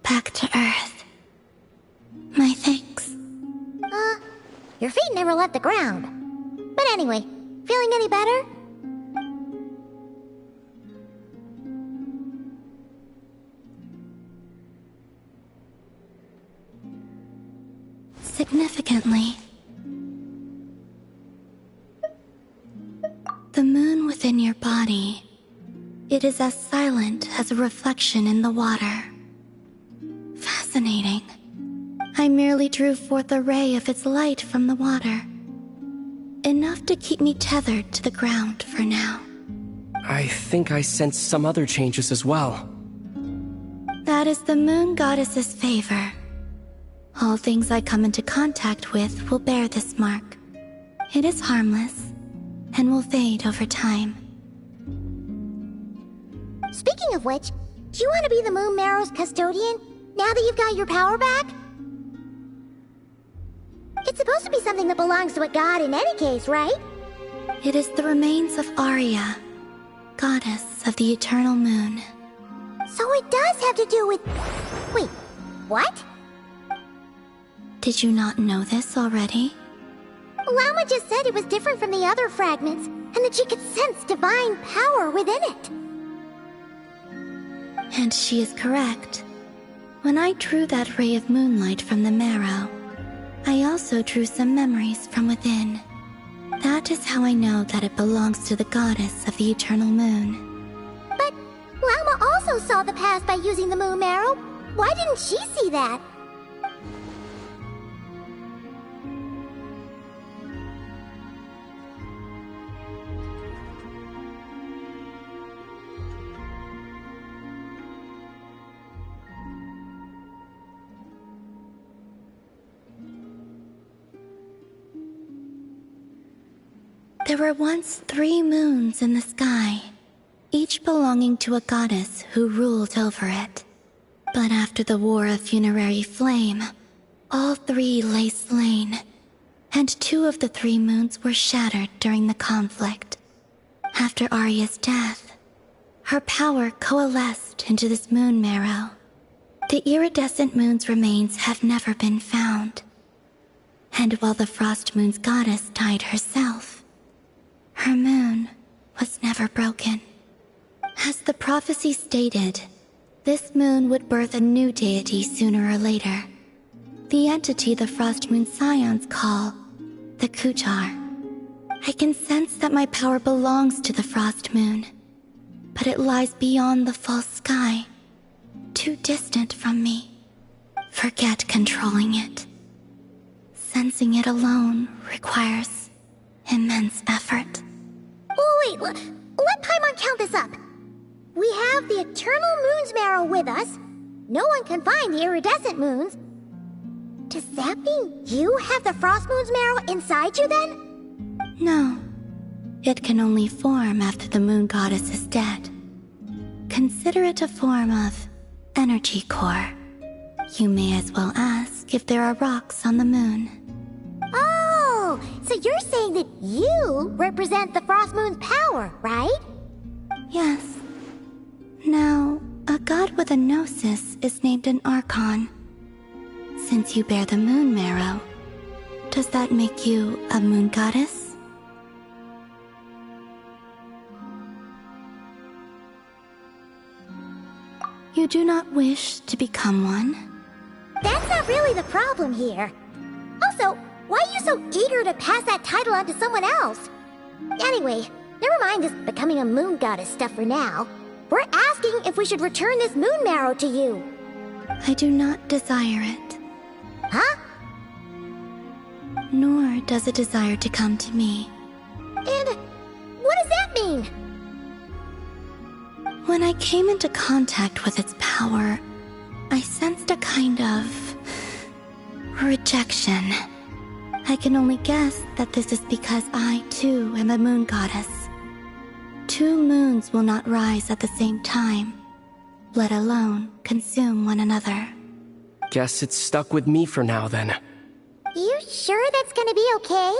Back to Earth. My thanks. Your feet never left the ground. But anyway, feeling any better? Significantly, the moon within your body, it is as silent as a reflection in the water. Fascinating. I merely drew forth a ray of its light from the water. Enough to keep me tethered to the ground for now. I think I sense some other changes as well. That is the moon goddess's favor. All things I come into contact with will bear this mark. It is harmless, and will fade over time. Speaking of which, do you want to be the moon marrow's custodian? Now that you've got your power back? It's supposed to be something that belongs to a god in any case, right? It is the remains of Arya, goddess of the eternal moon. So it does have to do with... Wait, what? Did you not know this already? Llama just said it was different from the other fragments, and that she could sense divine power within it. And she is correct. When I drew that ray of moonlight from the marrow, I also drew some memories from within. That is how I know that it belongs to the goddess of the eternal moon. But Llama also saw the past by using the moon marrow. Why didn't she see that? There were once 3 moons in the sky, each belonging to a goddess who ruled over it. But after the War of Funerary Flame, all 3 lay slain, and 2 of the 3 moons were shattered during the conflict. After Arya's death, her power coalesced into this moon marrow. The iridescent moon's remains have never been found. And while the Frost Moon's goddess died herself, her moon was never broken. As the prophecy stated, this moon would birth a new deity sooner or later. The entity the Frost Moon Scions call the Kuchar. I can sense that my power belongs to the Frost Moon, but it lies beyond the false sky, too distant from me. Forget controlling it. Sensing it alone requires immense effort. Oh, wait, let Paimon count this up. We have the Eternal Moon's marrow with us. No one can find the iridescent moons. Does that mean you have the Frost Moon's marrow inside you then? No. It can only form after the moon goddess is dead. Consider it a form of energy core. You may as well ask if there are rocks on the moon. Oh, so you're saying that you represent the Frost Moon's power, right? Yes. Now, a god with a gnosis is named an Archon. Since you bear the moon marrow, does that make you a moon goddess? You do not wish to become one? That's not really the problem here. Also, why are you so eager to pass that title on to someone else? Anyway, never mind this becoming a moon goddess stuff for now. We're asking if we should return this moon marrow to you. I do not desire it. Huh? Nor does it desire to come to me. And what does that mean? When I came into contact with its power, I sensed a kind of rejection. I can only guess that this is because I, too, am a moon goddess. 2 moons will not rise at the same time, let alone consume one another. Guess it's stuck with me for now, then. You sure that's gonna be okay?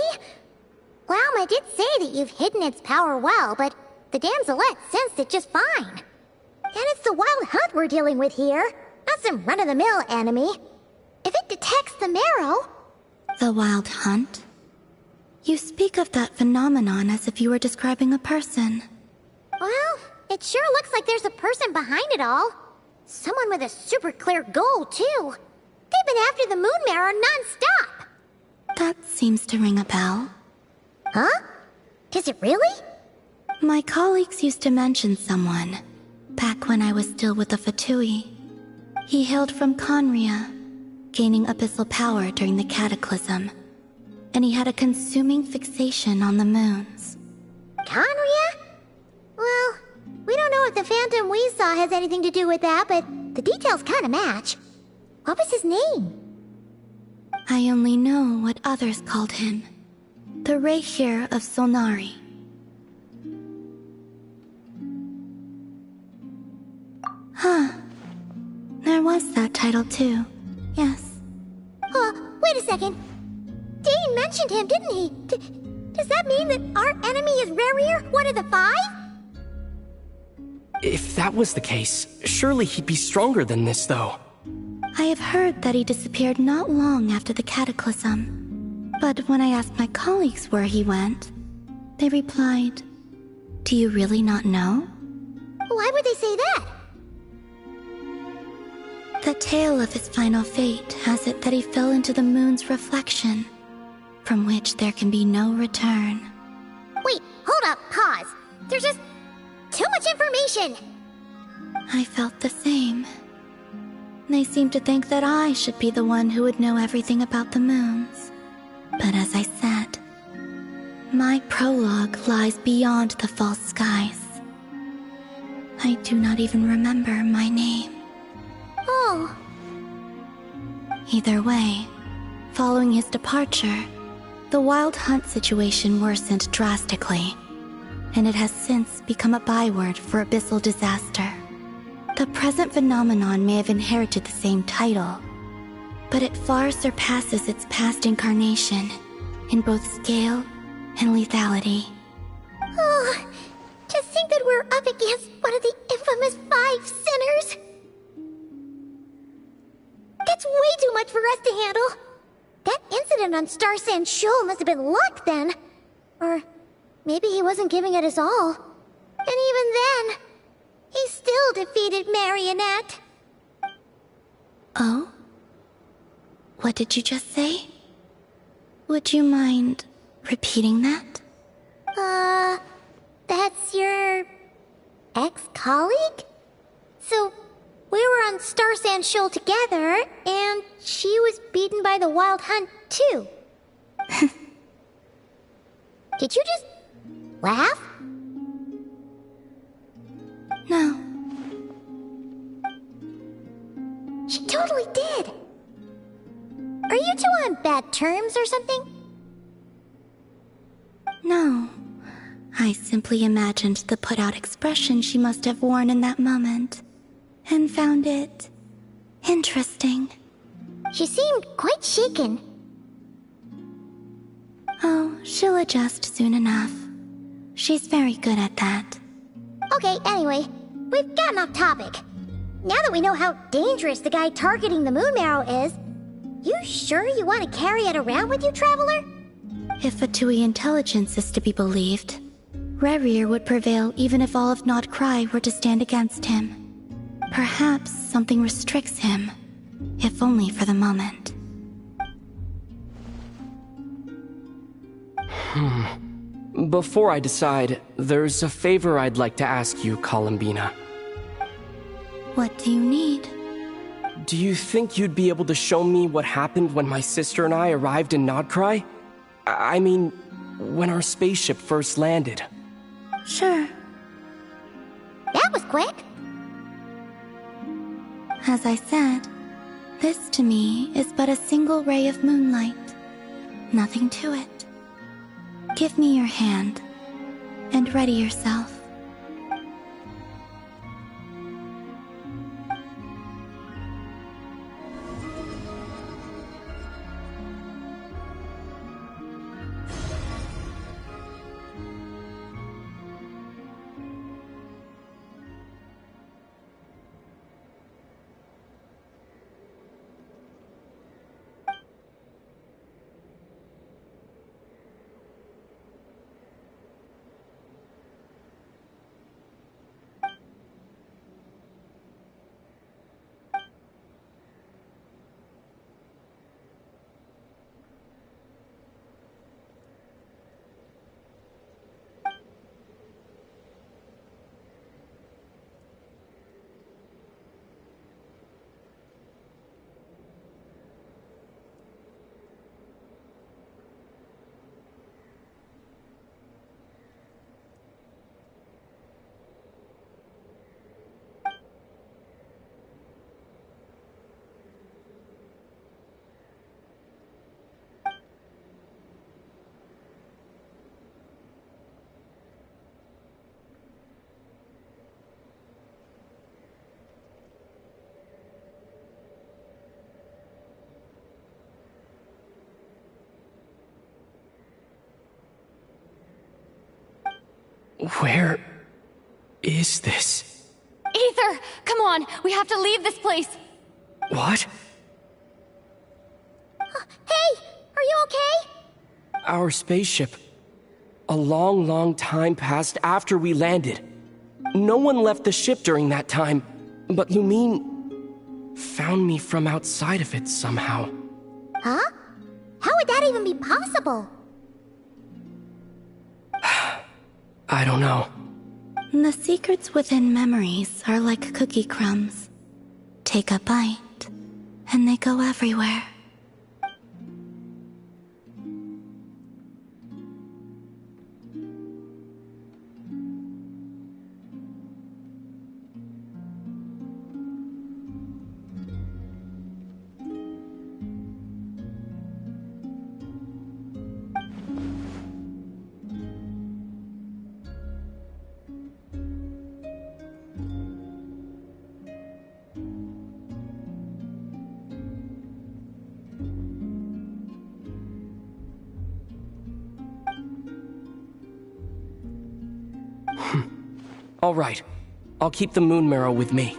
Llama did say that you've hidden its power well, but the damselette sensed it just fine. And it's the wild hunt we're dealing with here, not some run-of-the-mill enemy. If it detects the marrow... The wild hunt? You speak of that phenomenon as if you were describing a person. Well, it sure looks like there's a person behind it all. Someone with a super clear goal, too. They've been after the moon marrow non-stop. That seems to ring a bell. Huh? Is it really? My colleagues used to mention someone, back when I was still with the Fatui. He hailed from Conria, gaining abyssal power during the Cataclysm, and he had a consuming fixation on the moons. Conria? Well, we don't know if the phantom we saw has anything to do with that, but the details kind of match. What was his name? I only know what others called him. The Rayhir of Solnari. Huh. There was that title too. Yes. Wait a second. Dane mentioned him, didn't he? Does that mean that our enemy is Rarier, one of the 5? If that was the case, surely he'd be stronger than this, though. I have heard that he disappeared not long after the cataclysm. But when I asked my colleagues where he went, they replied, "Do you really not know?" Why would they say that? The tale of his final fate has it that he fell into the moon's reflection, from which there can be no return. Wait, hold up, pause. There's just too much information. I felt the same. They seemed to think that I should be the one who would know everything about the moons. But as I said, my prologue lies beyond the false skies. I do not even remember my name. Oh. Either way, following his departure, the Wild Hunt situation worsened drastically, and it has since become a byword for abyssal disaster. The present phenomenon may have inherited the same title, but it far surpasses its past incarnation in both scale and lethality. Oh, to think that we're up against one of the infamous 5 sinners! That's way too much for us to handle! That incident on Star Sand Shoal must have been luck then! Or maybe he wasn't giving it his all. And even then, he still defeated Marionette. Oh? What did you just say? Would you mind repeating that? That's your ex-colleague? So, we were on Star Sand Shoal together, and she was beaten by the Wild Hunt too. Did you just laugh? No. She totally did. Are you two on bad terms or something? No. I simply imagined the put-out expression she must have worn in that moment, and found it interesting. She seemed quite shaken. Oh, she'll adjust soon enough. She's very good at that. Okay, anyway, we've gotten off topic. Now that we know how dangerous the guy targeting the moon marrow is, you sure you want to carry it around with you, Traveler? If Fatui intelligence is to be believed, Rarier would prevail even if all of Nod Cry were to stand against him. Perhaps something restricts him, if only for the moment. Before I decide, there's a favor I'd like to ask you, Columbina. What do you need? Do you think you'd be able to show me what happened when my sister and I arrived in Nodcry? I mean, when our spaceship first landed. Sure. That was quick. As I said, this to me is but a single ray of moonlight. Nothing to it. Give me your hand, and ready yourself. Where is this? Ether, come on, we have to leave this place. What? Hey, are you okay? Our spaceship. A long, long time passed after we landed. No one left the ship during that time, but you mean found me from outside of it somehow. Huh? How would that even be possible? I don't know. The secrets within memories are like cookie crumbs. Take a bite, and they go everywhere. All right. I'll keep the moon marrow with me.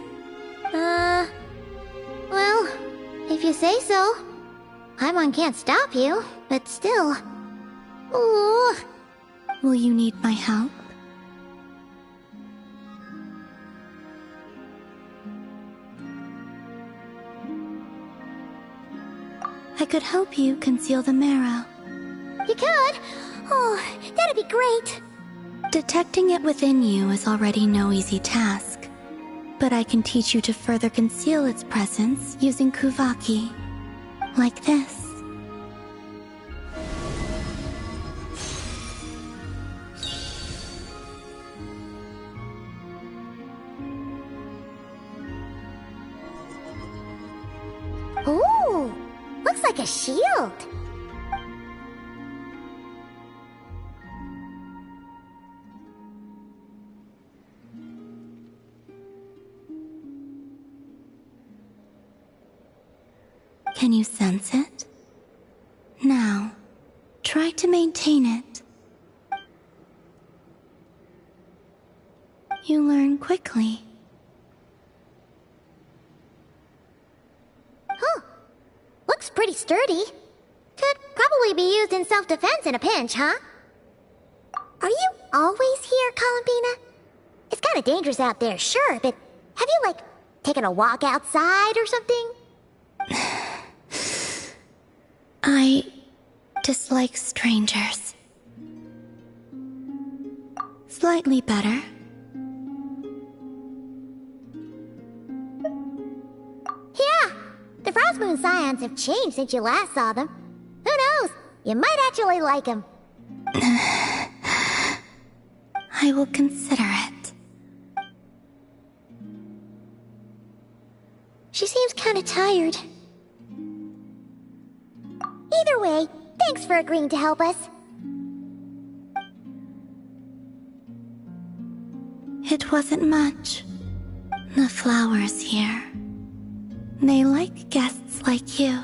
Well, if you say so. Paimon can't stop you, but still. Ooh. Will you need my help? I could help you conceal the marrow. You could? Oh, that'd be great. Detecting it within you is already no easy task, but I can teach you to further conceal its presence using Kuvaki. Like this. Ooh, looks like a shield. Can you sense it? Now, try to maintain it. You learn quickly. Huh. Looks pretty sturdy. Could probably be used in self-defense in a pinch, huh? Are you always here, Columbina? It's kinda dangerous out there, sure, but have you, like, taken a walk outside or something? I dislike strangers. Slightly better. Yeah, the Frostmoon Scions have changed since you last saw them. Who knows? You might actually like them. I will consider it. She seems kinda tired. Either way, thanks for agreeing to help us. It wasn't much. The flowers here. They like guests like you.